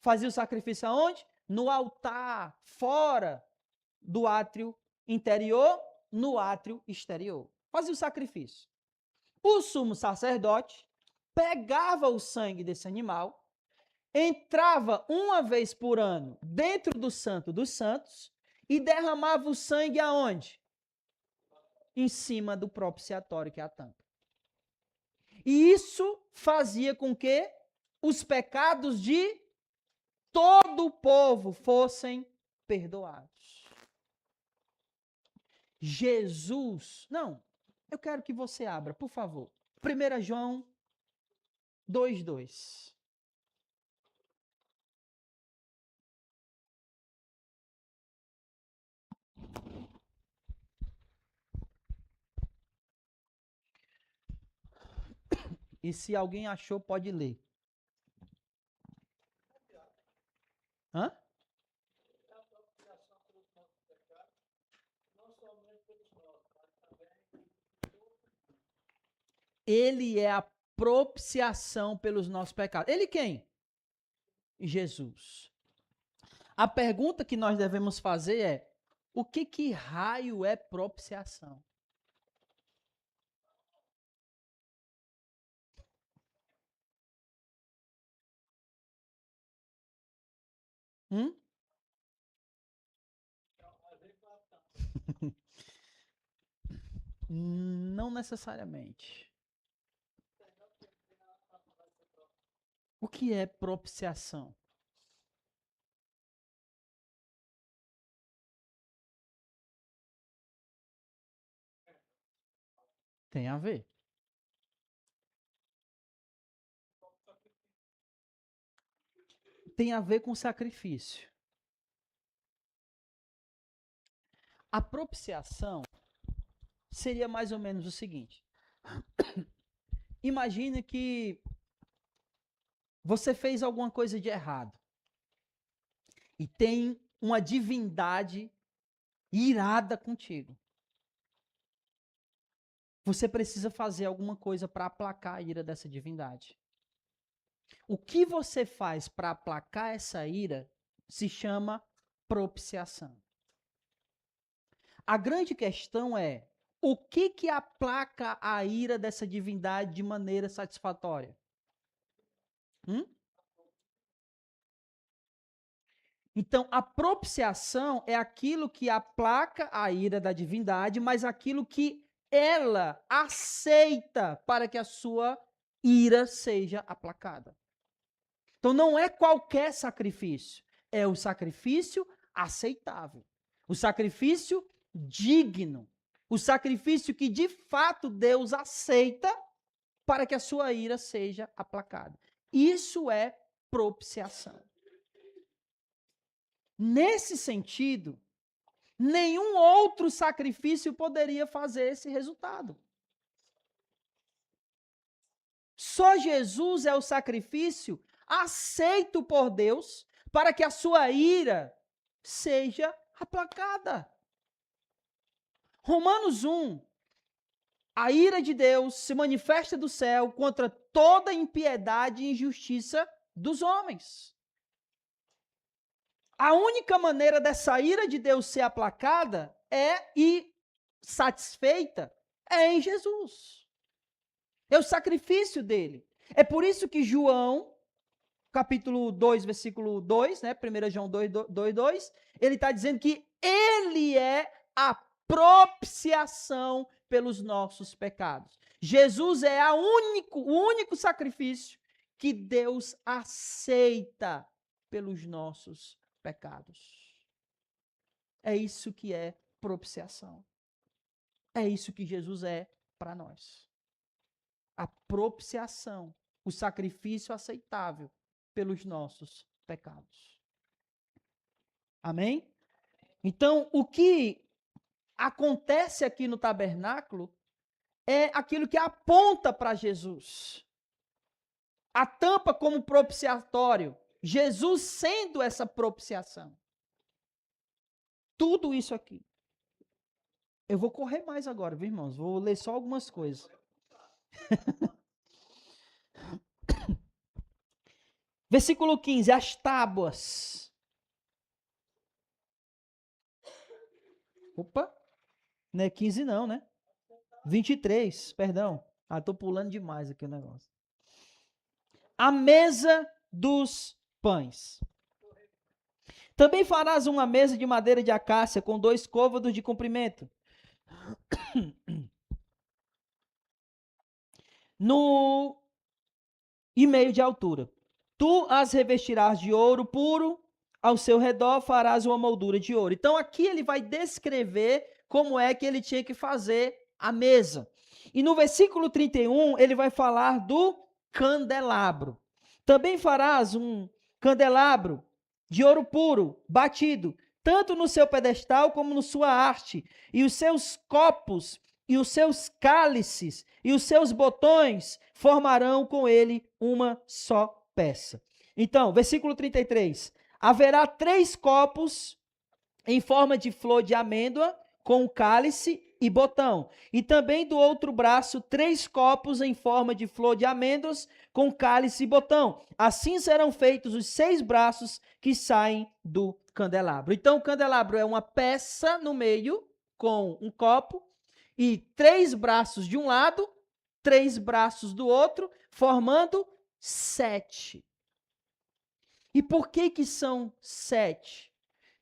Speaker 1: Faziam o sacrifício aonde? No altar, fora do átrio interior, no átrio exterior. Fazia o sacrifício. O sumo sacerdote pegava o sangue desse animal, entrava uma vez por ano dentro do Santo dos Santos e derramava o sangue aonde? Em cima do propiciatório, que é a tampa. E isso fazia com que os pecados de todo o povo fossem perdoados. Jesus, não, eu quero que você abra, por favor. 1 João 2:2. E se alguém achou, pode ler. Hã? Ele é a propiciação pelos nossos pecados. Ele quem? Jesus. A pergunta que nós devemos fazer é: o que raio é propiciação? Hum? Não necessariamente. O que é propiciação? Tem a ver. Tem a ver com sacrifício. A propiciação seria mais ou menos o seguinte: imagine que você fez alguma coisa de errado e tem uma divindade irada contigo. Você precisa fazer alguma coisa para aplacar a ira dessa divindade. O que você faz para aplacar essa ira se chama propiciação. A grande questão é: o que aplaca a ira dessa divindade de maneira satisfatória? Então, a propiciação é aquilo que aplaca a ira da divindade, mas aquilo que ela aceita para que a sua ira seja aplacada. Então, não é qualquer sacrifício, é o sacrifício aceitável, o sacrifício digno, o sacrifício que de fato Deus aceita para que a sua ira seja aplacada. Isso é propiciação. Nesse sentido, nenhum outro sacrifício poderia fazer esse resultado. Só Jesus é o sacrifício aceito por Deus para que a sua ira seja aplacada. Romanos 1. A ira de Deus se manifesta do céu contra toda impiedade e injustiça dos homens. A única maneira dessa ira de Deus ser aplacada e satisfeita é em Jesus. É o sacrifício dele. É por isso que João, capítulo 2, versículo 2, né? 1 João 2, ele está dizendo que ele é a propiciação pelos nossos pecados. Jesus é o único sacrifício que Deus aceita pelos nossos pecados. É isso que é propiciação. É isso que Jesus é para nós. A propiciação, o sacrifício aceitável pelos nossos pecados. Amém? Então, o que acontece aqui no tabernáculo é aquilo que aponta para Jesus. A tampa como propiciatório, Jesus sendo essa propiciação. Tudo isso aqui. Eu vou correr mais agora, viu, irmãos? Vou ler só algumas coisas. Versículo 15, as tábuas. Opa, não é 15 não, né? 23, perdão. Tô pulando demais aqui o negócio. A mesa dos pães. Também farás uma mesa de madeira de acácia com 2 côvados de comprimento. No e meio de altura. Tu as revestirás de ouro puro, ao seu redor farás uma moldura de ouro. Então aqui ele vai descrever como é que ele tinha que fazer a mesa. E no versículo 31, ele vai falar do candelabro. Também farás um candelabro de ouro puro, batido, tanto no seu pedestal como na sua haste, e os seus copos, e os seus cálices, e os seus botões formarão com ele uma só peça. Então, versículo 33. Haverá 3 copos em forma de flor de amêndoa, com cálice e botão. E também do outro braço, 3 copos em forma de flor de amêndoas, com cálice e botão. Assim serão feitos os 6 braços que saem do candelabro. Então, o candelabro é uma peça no meio, com um copo, e 3 braços de um lado, 3 braços do outro, formando 7. E por que são 7?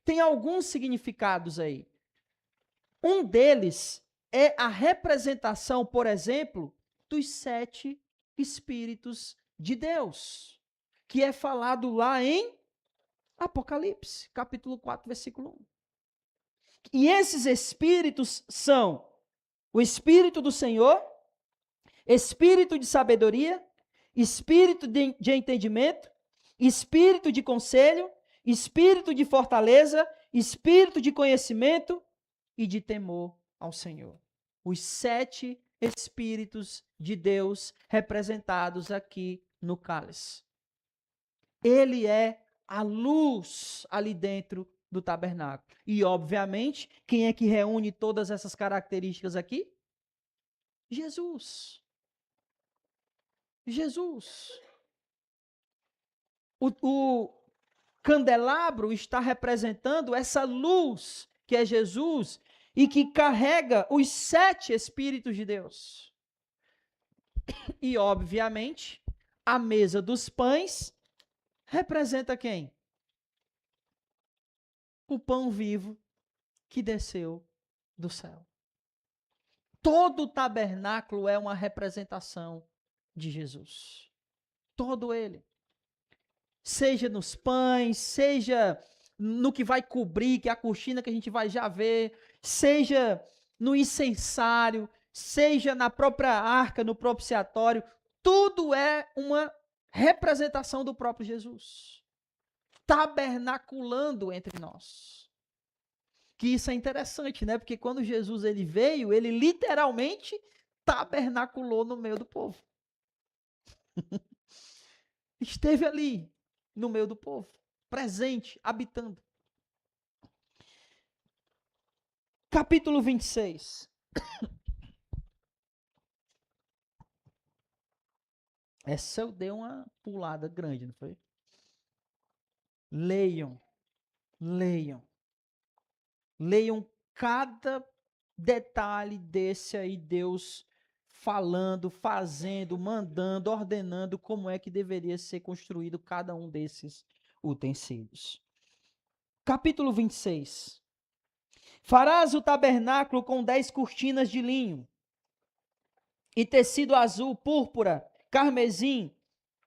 Speaker 1: Tem alguns significados aí. Um deles é a representação, por exemplo, dos 7 Espíritos de Deus, que é falado lá em Apocalipse, capítulo 4, versículo 1. E esses Espíritos são o Espírito do Senhor, Espírito de sabedoria, Espírito de entendimento, Espírito de conselho, Espírito de fortaleza, Espírito de conhecimento e de temor ao Senhor. Os 7 Espíritos de Deus representados aqui no cálice. Ele é a luz ali dentro do tabernáculo. E, obviamente, quem é que reúne todas essas características aqui? Jesus. Jesus. O candelabro está representando essa luz que é Jesus e que carrega os 7 Espíritos de Deus. E, obviamente, a mesa dos pães representa quem? O pão vivo que desceu do céu. Todo o tabernáculo é uma representação de Jesus. Todo ele. Seja nos pães, seja no que vai cobrir, que é a cortina que a gente vai já ver, seja no incensário, seja na própria arca, no propiciatório, tudo é uma representação do próprio Jesus, tabernaculando entre nós. Que isso é interessante, né? Porque quando Jesus ele veio, ele literalmente tabernaculou no meio do povo. Esteve ali, no meio do povo, presente, habitando. Capítulo 26. Essa eu dei uma pulada grande, não foi? Leiam, leiam. Leiam cada detalhe desse aí, Deus falando, fazendo, mandando, ordenando como é que deveria ser construído cada um desses utensílios. Capítulo 26. Farás o tabernáculo com 10 cortinas de linho e tecido azul, púrpura, carmesim,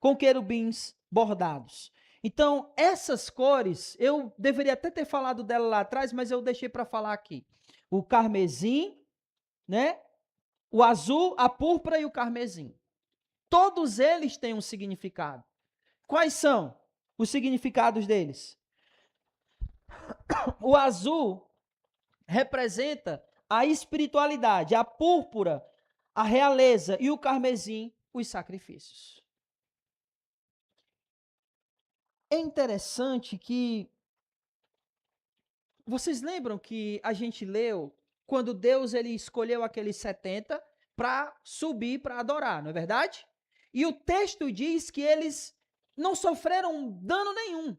Speaker 1: com querubins bordados. Então, essas cores, eu deveria até ter falado dela lá atrás, mas eu deixei para falar aqui. O carmesim, né? O azul, a púrpura e o carmesim. Todos eles têm um significado. Quais são os significados deles? O azul representa a espiritualidade, a púrpura, a realeza e o carmesim, os sacrifícios. É interessante que vocês lembram que a gente leu quando Deus ele escolheu aqueles 70 para subir para adorar, não é verdade? E o texto diz que eles não sofreram dano nenhum.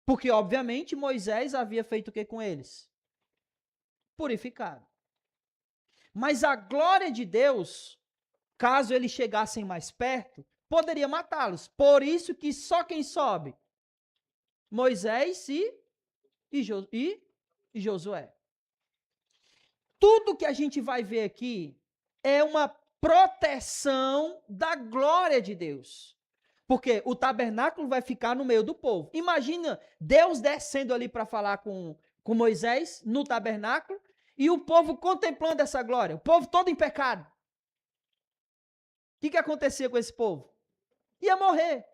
Speaker 1: Porque, obviamente, Moisés havia feito o que com eles? Purificado. Mas a glória de Deus, caso eles chegassem mais perto, poderia matá-los. Por isso que só quem sobe? Moisés e Josué. Tudo que a gente vai ver aqui é uma proteção da glória de Deus. Porque o tabernáculo vai ficar no meio do povo. Imagina Deus descendo ali para falar com Moisés no tabernáculo e o povo contemplando essa glória. O povo todo em pecado. O que acontecia com esse povo? Ia morrer.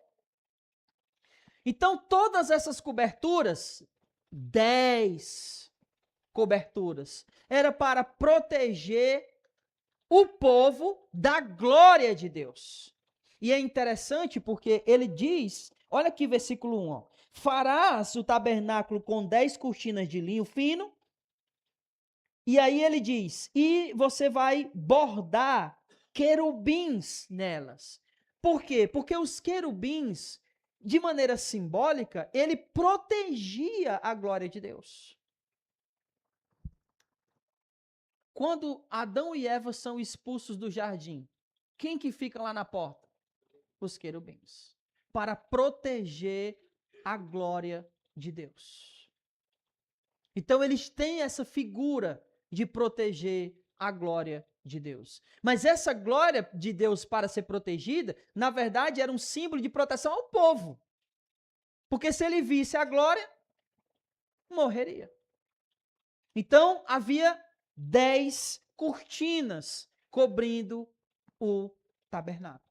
Speaker 1: Então, todas essas coberturas, 10 coberturas, era para proteger o povo da glória de Deus. E é interessante porque ele diz, olha aqui versículo 1, ó, farás o tabernáculo com 10 cortinas de linho fino, e aí ele diz, e você vai bordar querubins nelas. Por quê? Porque os querubins, de maneira simbólica, ele protegia a glória de Deus. Quando Adão e Eva são expulsos do jardim, quem que fica lá na porta? Os querubins. Para proteger a glória de Deus. Então eles têm essa figura de proteger a glória de Deus. Mas essa glória de Deus para ser protegida, na verdade, era um símbolo de proteção ao povo. Porque se ele visse a glória, morreria. Então havia 10 cortinas cobrindo o tabernáculo.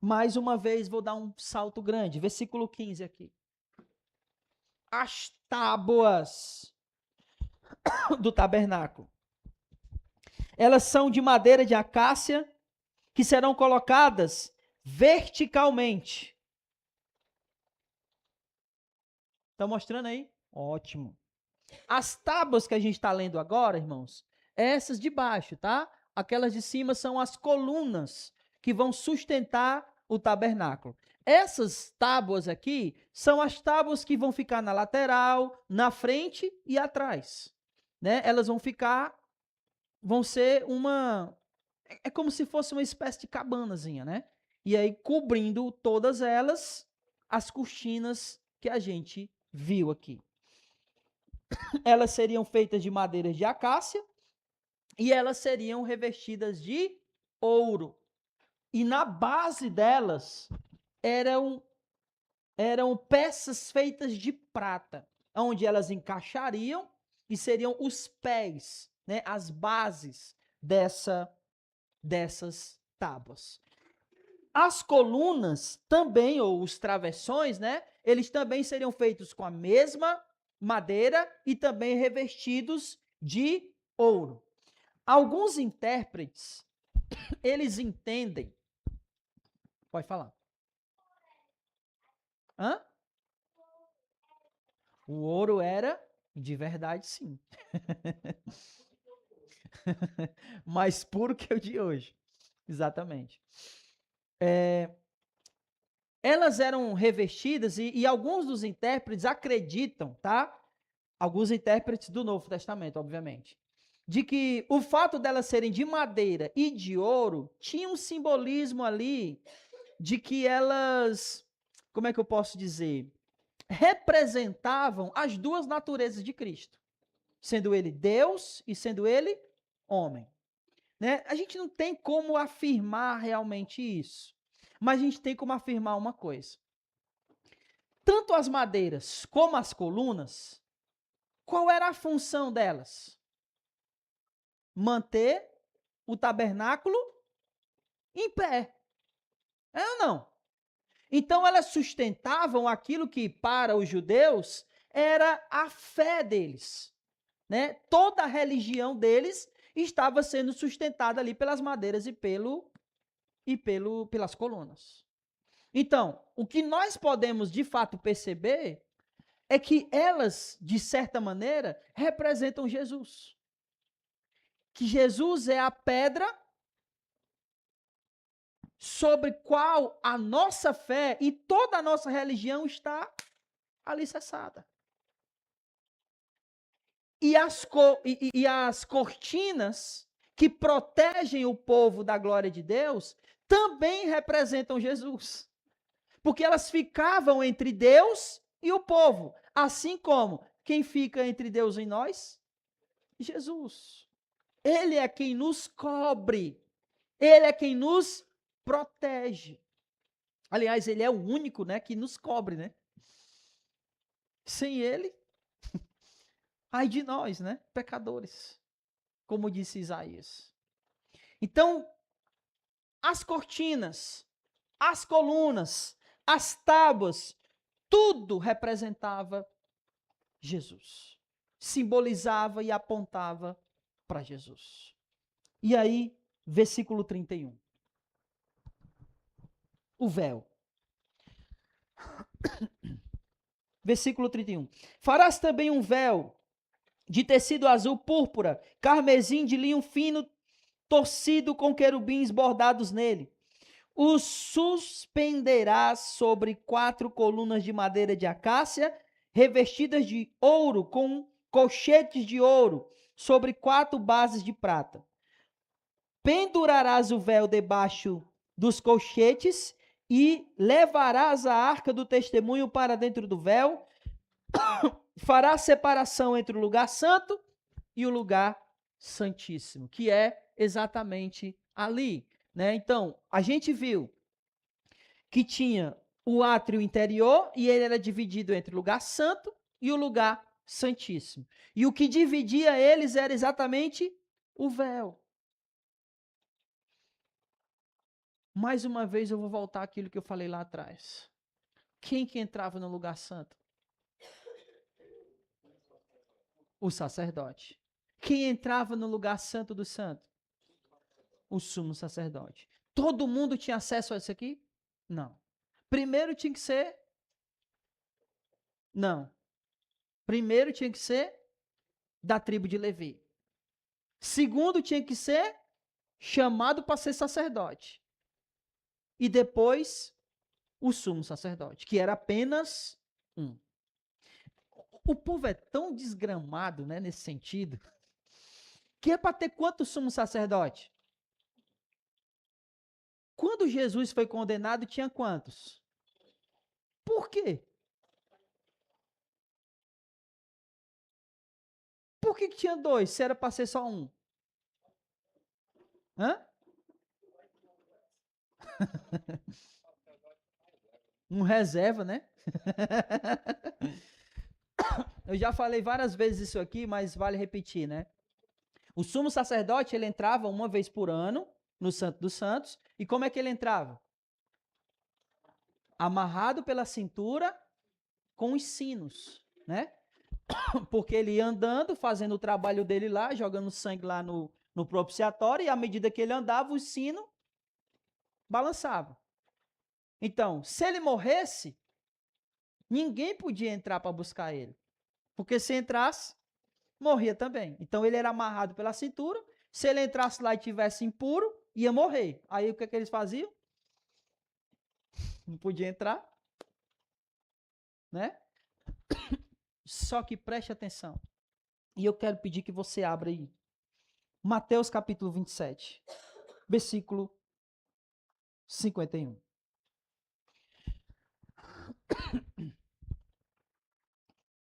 Speaker 1: Mais uma vez, vou dar um salto grande. Versículo 15 aqui. As tábuas do tabernáculo. Elas são de madeira de acácia, que serão colocadas verticalmente. Estão mostrando aí? Ótimo. As tábuas que a gente está lendo agora, irmãos, essas de baixo, tá? Aquelas de cima são as colunas que vão sustentar o tabernáculo. Essas tábuas aqui são as tábuas que vão ficar na lateral, na frente e atrás, né? Elas vão ser é como se fosse uma espécie de cabanazinha, né? E aí cobrindo todas elas as cortinas que a gente viu aqui. Elas seriam feitas de madeiras de acácia e elas seriam revestidas de ouro. E na base delas eram peças feitas de prata, onde elas encaixariam e seriam os pés, né, as bases dessas tábuas. As colunas também, ou os travessões, né, eles também seriam feitos com a mesma madeira e também revestidos de ouro. Alguns intérpretes, eles entendem. Pode falar. Hã? O ouro era de verdade, sim. Mais puro que o de hoje. Exatamente. Elas eram revestidas e alguns dos intérpretes acreditam, tá? Alguns intérpretes do Novo Testamento, obviamente, de que o fato delas serem de madeira e de ouro tinha um simbolismo ali de que elas, como é que eu posso dizer, representavam as duas naturezas de Cristo, sendo ele Deus e sendo ele homem. Né? A gente não tem como afirmar realmente isso, mas a gente tem como afirmar uma coisa. Tanto as madeiras como as colunas Qual era a função delas? Manter o tabernáculo em pé. É ou não? Então elas sustentavam aquilo que para os judeus era a fé deles, né? Toda a religião deles estava sendo sustentada ali pelas madeiras e pelas colunas. Então, o que nós podemos de fato perceber é que elas, de certa maneira, representam Jesus. Que Jesus é a pedra sobre qual a nossa fé e toda a nossa religião está alicerçada. E as cortinas que protegem o povo da glória de Deus também representam Jesus. Porque elas ficavam entre Deus e o povo. Assim como quem fica entre Deus e nós? Jesus. Ele é quem nos cobre. Ele é quem nos protege. Aliás, ele é o único, né, que nos cobre, né? Sem ele, ai de nós, né, pecadores, como disse Isaías. Então, as cortinas, as colunas, as tábuas, tudo representava Jesus. Simbolizava e apontava para Jesus. E aí, versículo 31. O véu. Versículo 31. Farás também um véu de tecido azul púrpura, carmesim de linho fino, torcido com querubins bordados nele. Os suspenderás sobre 4 colunas de madeira de acácia, revestidas de ouro, com colchetes de ouro, sobre 4 bases de prata. Pendurarás o véu debaixo dos colchetes e levarás a arca do testemunho para dentro do véu. Farás separação entre o lugar santo e o lugar santíssimo, que é exatamente ali, né? Então, a gente viu que tinha o átrio interior e ele era dividido entre o lugar santo e o lugar santíssimo. E o que dividia eles era exatamente o véu. Mais uma vez eu vou voltar àquilo que eu falei lá atrás. Quem que entrava no lugar santo? O sacerdote. Quem entrava no lugar santo do santo? O sumo sacerdote. Todo mundo tinha acesso a isso aqui? Não. Primeiro tinha que ser? Não. Primeiro tinha que ser da tribo de Levi. Segundo tinha que ser chamado para ser sacerdote. E depois o sumo sacerdote, que era apenas um. O povo é tão desgramado, né, nesse sentido, que é para ter quanto sumo sacerdote? Quando Jesus foi condenado, tinha quantos? Por quê? Por que tinha 2, se era para ser só um? Hã? Um reserva, né? Eu já falei várias vezes isso aqui, mas vale repetir, né? O sumo sacerdote, ele entrava uma vez por ano no Santo dos Santos. E como é que ele entrava? Amarrado pela cintura com os sinos, né? Porque ele ia andando, fazendo o trabalho dele lá, jogando sangue lá no propiciatório, e à medida que ele andava, o sino balançava. Então, se ele morresse, ninguém podia entrar para buscar ele. Porque se entrasse, morria também. Então, ele era amarrado pela cintura. Se ele entrasse lá e tivesse impuro, ia morrer. Aí, o que eles faziam? Não podia entrar, né? Só que preste atenção. E eu quero pedir que você abra aí. Mateus capítulo 27, versículo 51.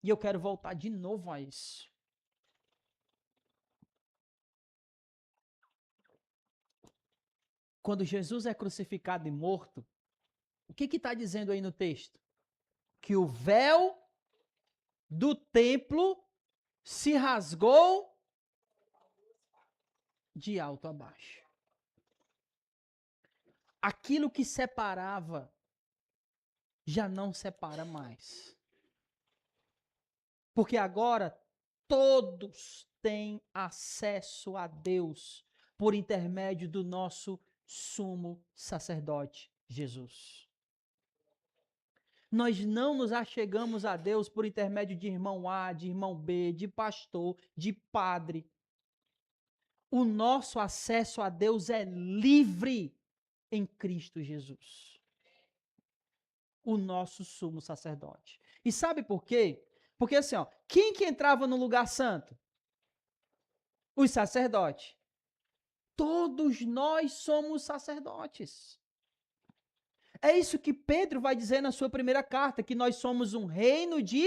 Speaker 1: E eu quero voltar de novo a isso. Quando Jesus é crucificado e morto, o que está dizendo aí no texto? Que o véu do templo se rasgou de alto a baixo. Aquilo que separava já não separa mais. Porque agora todos têm acesso a Deus por intermédio do nosso sumo sacerdote, Jesus. Nós não nos achegamos a Deus por intermédio de irmão A, de irmão B, de pastor, de padre. O nosso acesso a Deus é livre em Cristo Jesus, o nosso sumo sacerdote. E sabe por quê? Porque assim, ó, quem que entrava no lugar santo? Os sacerdotes. Todos nós somos sacerdotes. É isso que Pedro vai dizer na sua primeira carta, que nós somos um reino de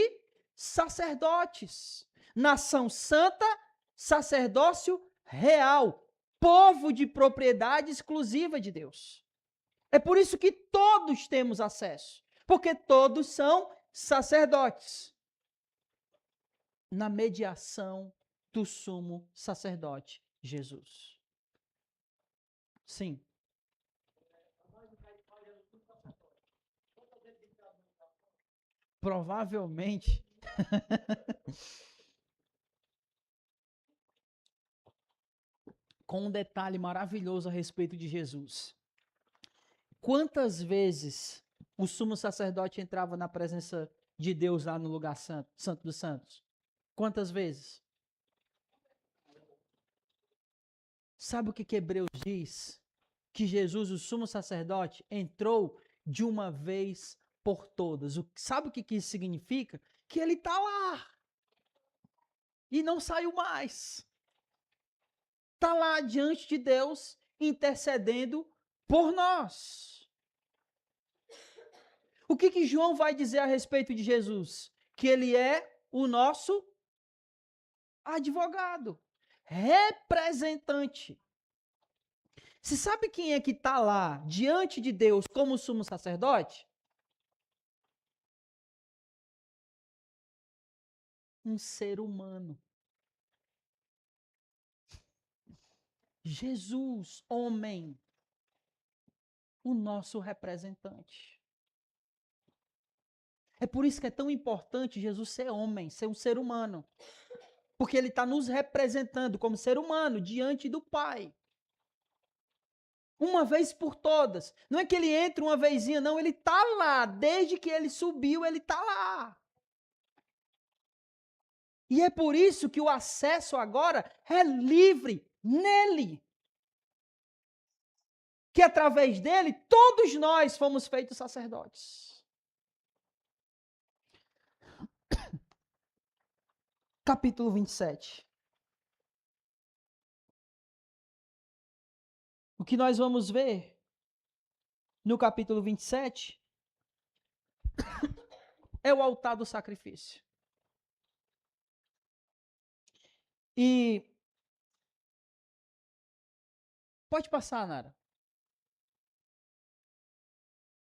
Speaker 1: sacerdotes, nação santa, sacerdócio real, povo de propriedade exclusiva de Deus. É por isso que todos temos acesso, porque todos são sacerdotes, na mediação do sumo sacerdote Jesus. Sim. Provavelmente. Com um detalhe maravilhoso a respeito de Jesus. Quantas vezes o sumo sacerdote entrava na presença de Deus lá no lugar santo, Santo dos Santos? Quantas vezes? Sabe o que Hebreus diz? Que Jesus, o sumo sacerdote, entrou de uma vez por todas. Sabe o que isso significa? Que ele está lá e não saiu mais. Está lá diante de Deus, intercedendo por nós. O que João vai dizer a respeito de Jesus? Que ele é o nosso advogado, representante. Você sabe quem é que está lá diante de Deus como sumo sacerdote? Um ser humano. Jesus, homem, o nosso representante. É por isso que é tão importante Jesus ser homem, ser um ser humano. Porque ele está nos representando como ser humano diante do Pai. Uma vez por todas. Não é que ele entra uma vezinha, não, ele está lá. Desde que ele subiu, ele está lá. E é por isso que o acesso agora é livre nele. Que através dele, todos nós fomos feitos sacerdotes. Capítulo 27. O que nós vamos ver no capítulo 27 é o altar do sacrifício. E pode passar, Nara.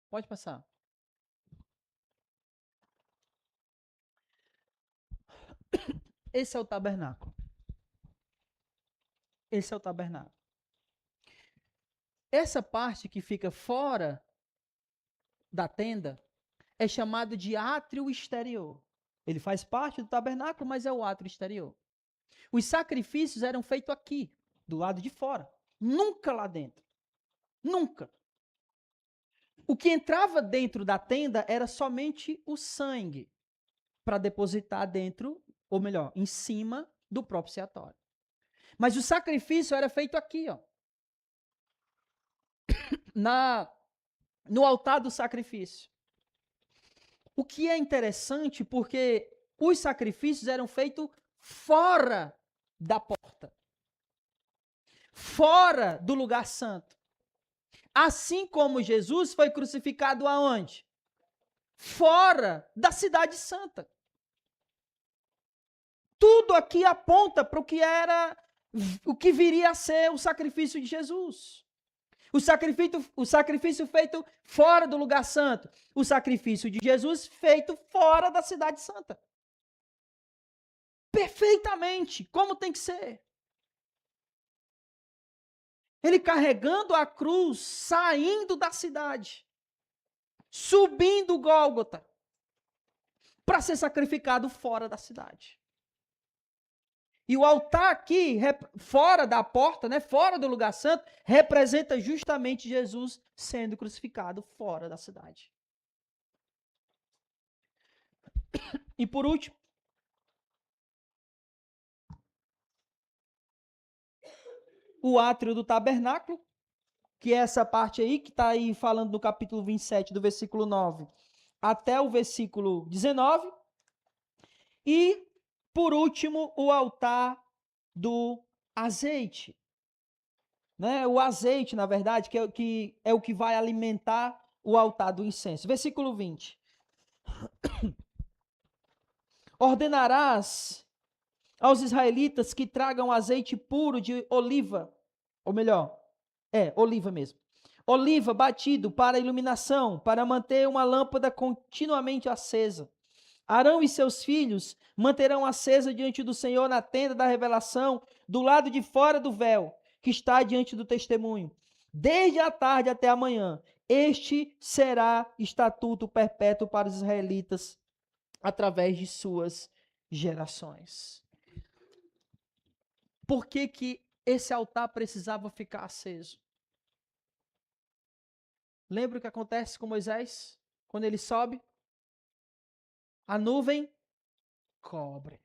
Speaker 1: Pode passar. Esse é o tabernáculo. Esse é o tabernáculo. Essa parte que fica fora da tenda é chamado de átrio exterior. Ele faz parte do tabernáculo, mas é o átrio exterior. Os sacrifícios eram feitos aqui, do lado de fora. Nunca lá dentro. Nunca. O que entrava dentro da tenda era somente o sangue para depositar dentro, ou melhor, em cima do propiciatório. Mas o sacrifício era feito aqui, ó. No altar do sacrifício. O que é interessante porque os sacrifícios eram feitos fora da porta. Fora do lugar santo. Assim como Jesus foi crucificado aonde? Fora da cidade santa. Tudo aqui aponta para o que viria a ser o sacrifício de Jesus. O sacrifício feito fora do lugar santo. O sacrifício de Jesus feito fora da cidade santa. perfeitamente como tem que ser. Ele carregando a cruz, saindo da cidade, subindo o Gólgota, para ser sacrificado fora da cidade. E o altar aqui, fora da porta, né, fora do lugar santo, representa justamente Jesus sendo crucificado fora da cidade. E por último, o átrio do tabernáculo, que é essa parte aí, que está aí falando do capítulo 27, do versículo 9 até o versículo 19. E, por último, o altar do azeite. Né? O azeite, na verdade, que é o que vai alimentar o altar do incenso. Versículo 20. Ordenarás aos israelitas que tragam azeite puro de oliva, ou melhor, oliva mesmo. Oliva batido para iluminação, para manter uma lâmpada continuamente acesa. Arão e seus filhos manterão acesa diante do Senhor na tenda da revelação, do lado de fora do véu, que está diante do testemunho, desde a tarde até a manhã. Este será estatuto perpétuo para os israelitas, através de suas gerações. Por que que esse altar precisava ficar aceso? Lembra o que acontece com Moisés? Quando ele sobe? A nuvem cobre.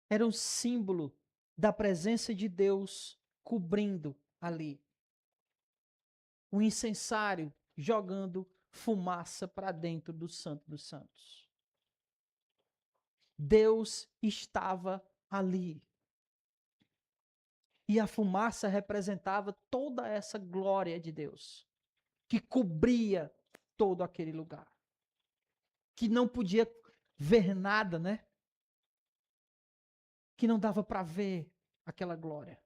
Speaker 1: Era um símbolo da presença de Deus cobrindo ali. Um incensário jogando fumaça para dentro do Santo dos Santos. Deus estava ali. E a fumaça representava toda essa glória de Deus, que cobria todo aquele lugar. Que não podia ver nada, né? Que não dava para ver aquela glória.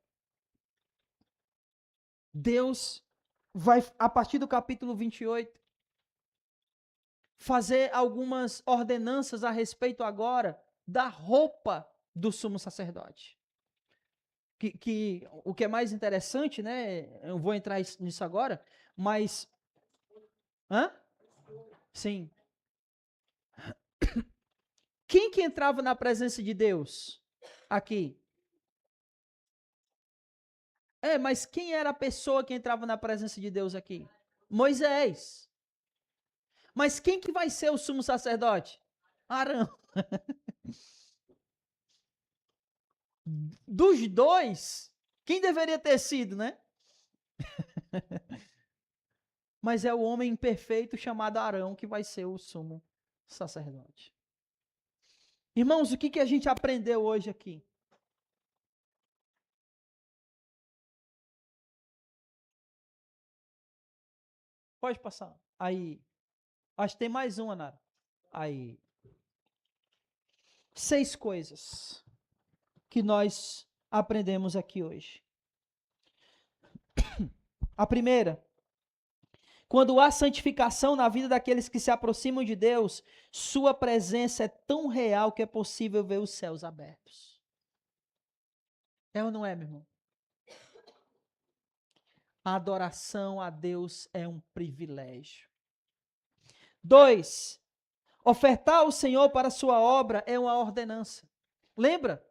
Speaker 1: Deus vai, a partir do capítulo 28, fazer algumas ordenanças a respeito agora da roupa do sumo sacerdote. O que é mais interessante, né? Eu vou entrar nisso agora, mas... Hã? Sim. Quem que entrava na presença de Deus aqui? Mas quem era a pessoa que entrava na presença de Deus aqui? Moisés. Mas quem que vai ser o sumo sacerdote? Arão. Dos dois, quem deveria ter sido, né? Mas é o homem imperfeito chamado Arão que vai ser o sumo sacerdote. Irmãos, o que a gente aprendeu hoje aqui? Pode passar. Aí. Acho que tem mais uma, Nara. Aí. 6 coisas que nós aprendemos aqui hoje. A primeira, quando há santificação na vida daqueles que se aproximam de Deus, sua presença é tão real que é possível ver os céus abertos. É ou não é, meu irmão? A adoração a Deus é um privilégio. 2, ofertar ao Senhor para a sua obra é uma ordenança. Lembra?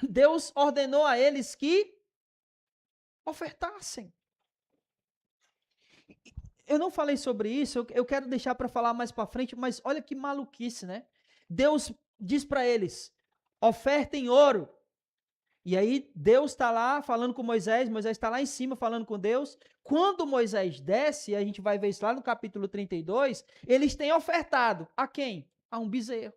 Speaker 1: Deus ordenou a eles que ofertassem. Eu não falei sobre isso, eu quero deixar para falar mais para frente, mas olha que maluquice, né? Deus diz para eles, ofertem ouro. E aí Deus está lá falando com Moisés está lá em cima falando com Deus. Quando Moisés desce, a gente vai ver isso lá no capítulo 32, eles têm ofertado a quem? A um bezerro.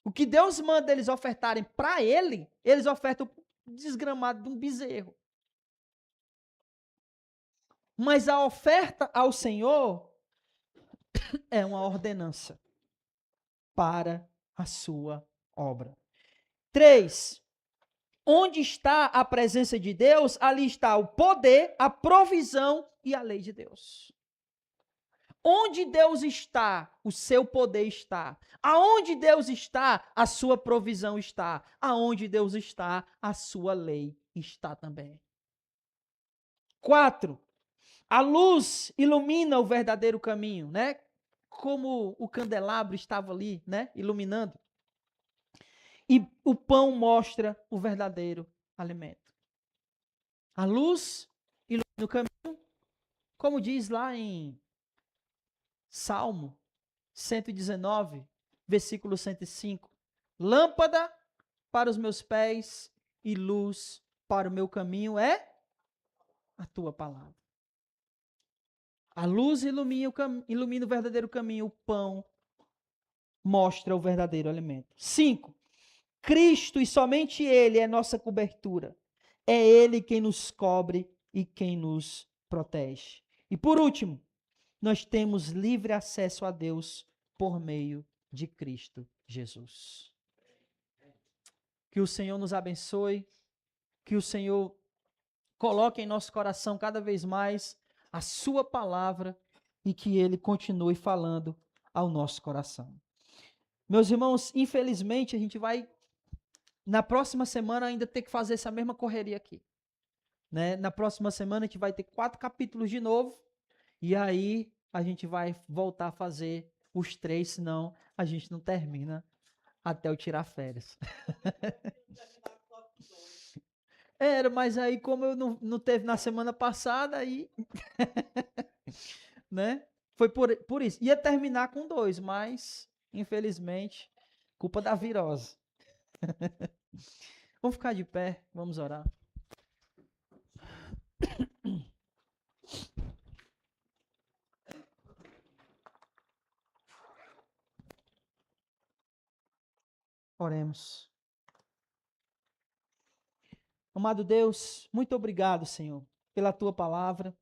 Speaker 1: O que Deus manda eles ofertarem para ele, eles ofertam desgramado de um bezerro. Mas a oferta ao Senhor é uma ordenança para a sua obra. 3, onde está a presença de Deus, ali está o poder, a provisão e a lei de Deus. Onde Deus está, o seu poder está. Aonde Deus está, a sua provisão está. Aonde Deus está, a sua lei está também. 4. A luz ilumina o verdadeiro caminho, né? Como o candelabro estava ali, né? Iluminando. E o pão mostra o verdadeiro alimento. A luz ilumina o caminho, como diz lá em Salmo 119, versículo 105. Lâmpada para os meus pés e luz para o meu caminho é a tua palavra. A luz ilumina o verdadeiro caminho, o pão mostra o verdadeiro alimento. 5. Cristo e somente Ele é nossa cobertura. É Ele quem nos cobre e quem nos protege. E por último, nós temos livre acesso a Deus por meio de Cristo Jesus. Que o Senhor nos abençoe, que o Senhor coloque em nosso coração cada vez mais a sua palavra e que Ele continue falando ao nosso coração. Meus irmãos, infelizmente a gente vai, na próxima semana, ainda ter que fazer essa mesma correria aqui. Né? Na próxima semana a gente vai ter 4 capítulos de novo, e aí a gente vai voltar a fazer os 3, senão a gente não termina até eu tirar férias. Era, mas aí como eu não teve na semana passada, aí... né? Foi por isso. Ia terminar com 2, mas, infelizmente, culpa da virose. Vamos ficar de pé, vamos orar. Oremos. Amado Deus, muito obrigado, Senhor, pela tua palavra,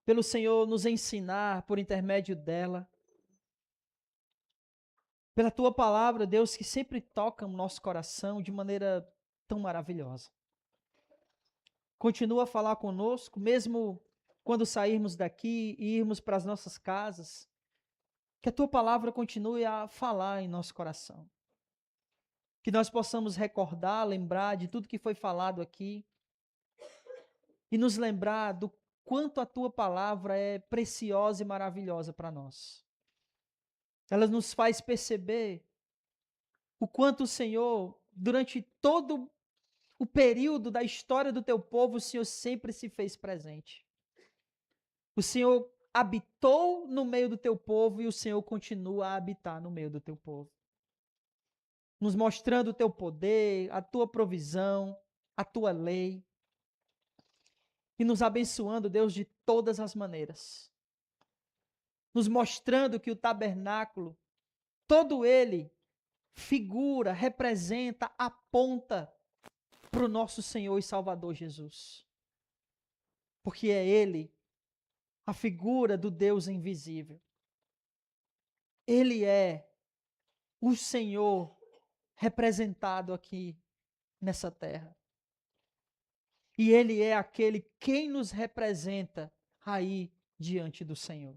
Speaker 1: pelo Senhor nos ensinar por intermédio dela, pela tua palavra, Deus, que sempre toca o nosso coração de maneira tão maravilhosa. Continua a falar conosco, mesmo quando sairmos daqui e irmos para as nossas casas, que a tua palavra continue a falar em nosso coração. Que nós possamos recordar, lembrar de tudo que foi falado aqui e nos lembrar do quanto a tua palavra é preciosa e maravilhosa para nós. Ela nos faz perceber o quanto o Senhor, durante todo o período da história do teu povo, o Senhor sempre se fez presente. O Senhor habitou no meio do teu povo e o Senhor continua a habitar no meio do teu povo. Nos mostrando o teu poder, a tua provisão, a tua lei. E nos abençoando, Deus, de todas as maneiras. Nos mostrando que o tabernáculo, todo ele, figura, representa, aponta para o nosso Senhor e Salvador Jesus. Porque é Ele a figura do Deus invisível. Ele é o Senhor representado aqui nessa terra. E Ele é aquele quem nos representa aí diante do Senhor.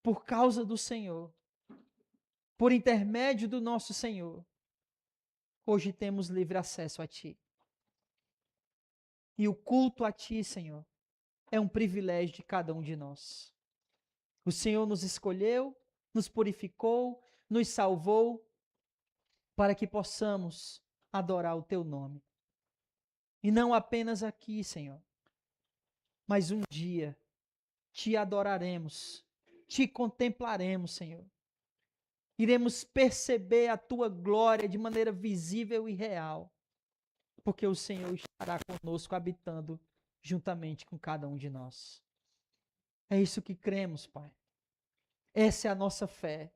Speaker 1: Por causa do Senhor, por intermédio do nosso Senhor, hoje temos livre acesso a Ti. E o culto a Ti, Senhor, é um privilégio de cada um de nós. O Senhor nos escolheu, nos purificou, nos salvou, para que possamos adorar o Teu nome. E não apenas aqui, Senhor, mas um dia Te adoraremos, Te contemplaremos, Senhor. Iremos perceber a Tua glória de maneira visível e real, porque o Senhor estará conosco, habitando juntamente com cada um de nós. É isso que cremos, Pai. Essa é a nossa fé,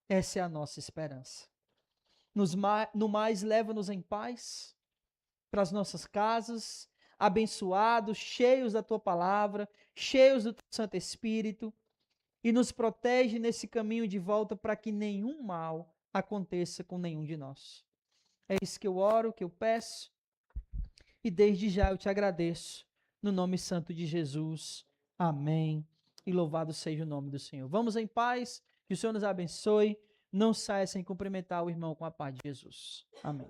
Speaker 1: essa é a nossa esperança. No mais, leva-nos em paz para as nossas casas, abençoados, cheios da Tua palavra, cheios do Teu Santo Espírito, e nos protege nesse caminho de volta para que nenhum mal aconteça com nenhum de nós. É isso que eu oro, que eu peço, e desde já eu te agradeço, no nome santo de Jesus. Amém e louvado seja o nome do Senhor. Vamos em paz, que o Senhor nos abençoe. Não saia sem cumprimentar o irmão com a paz de Jesus. Amém.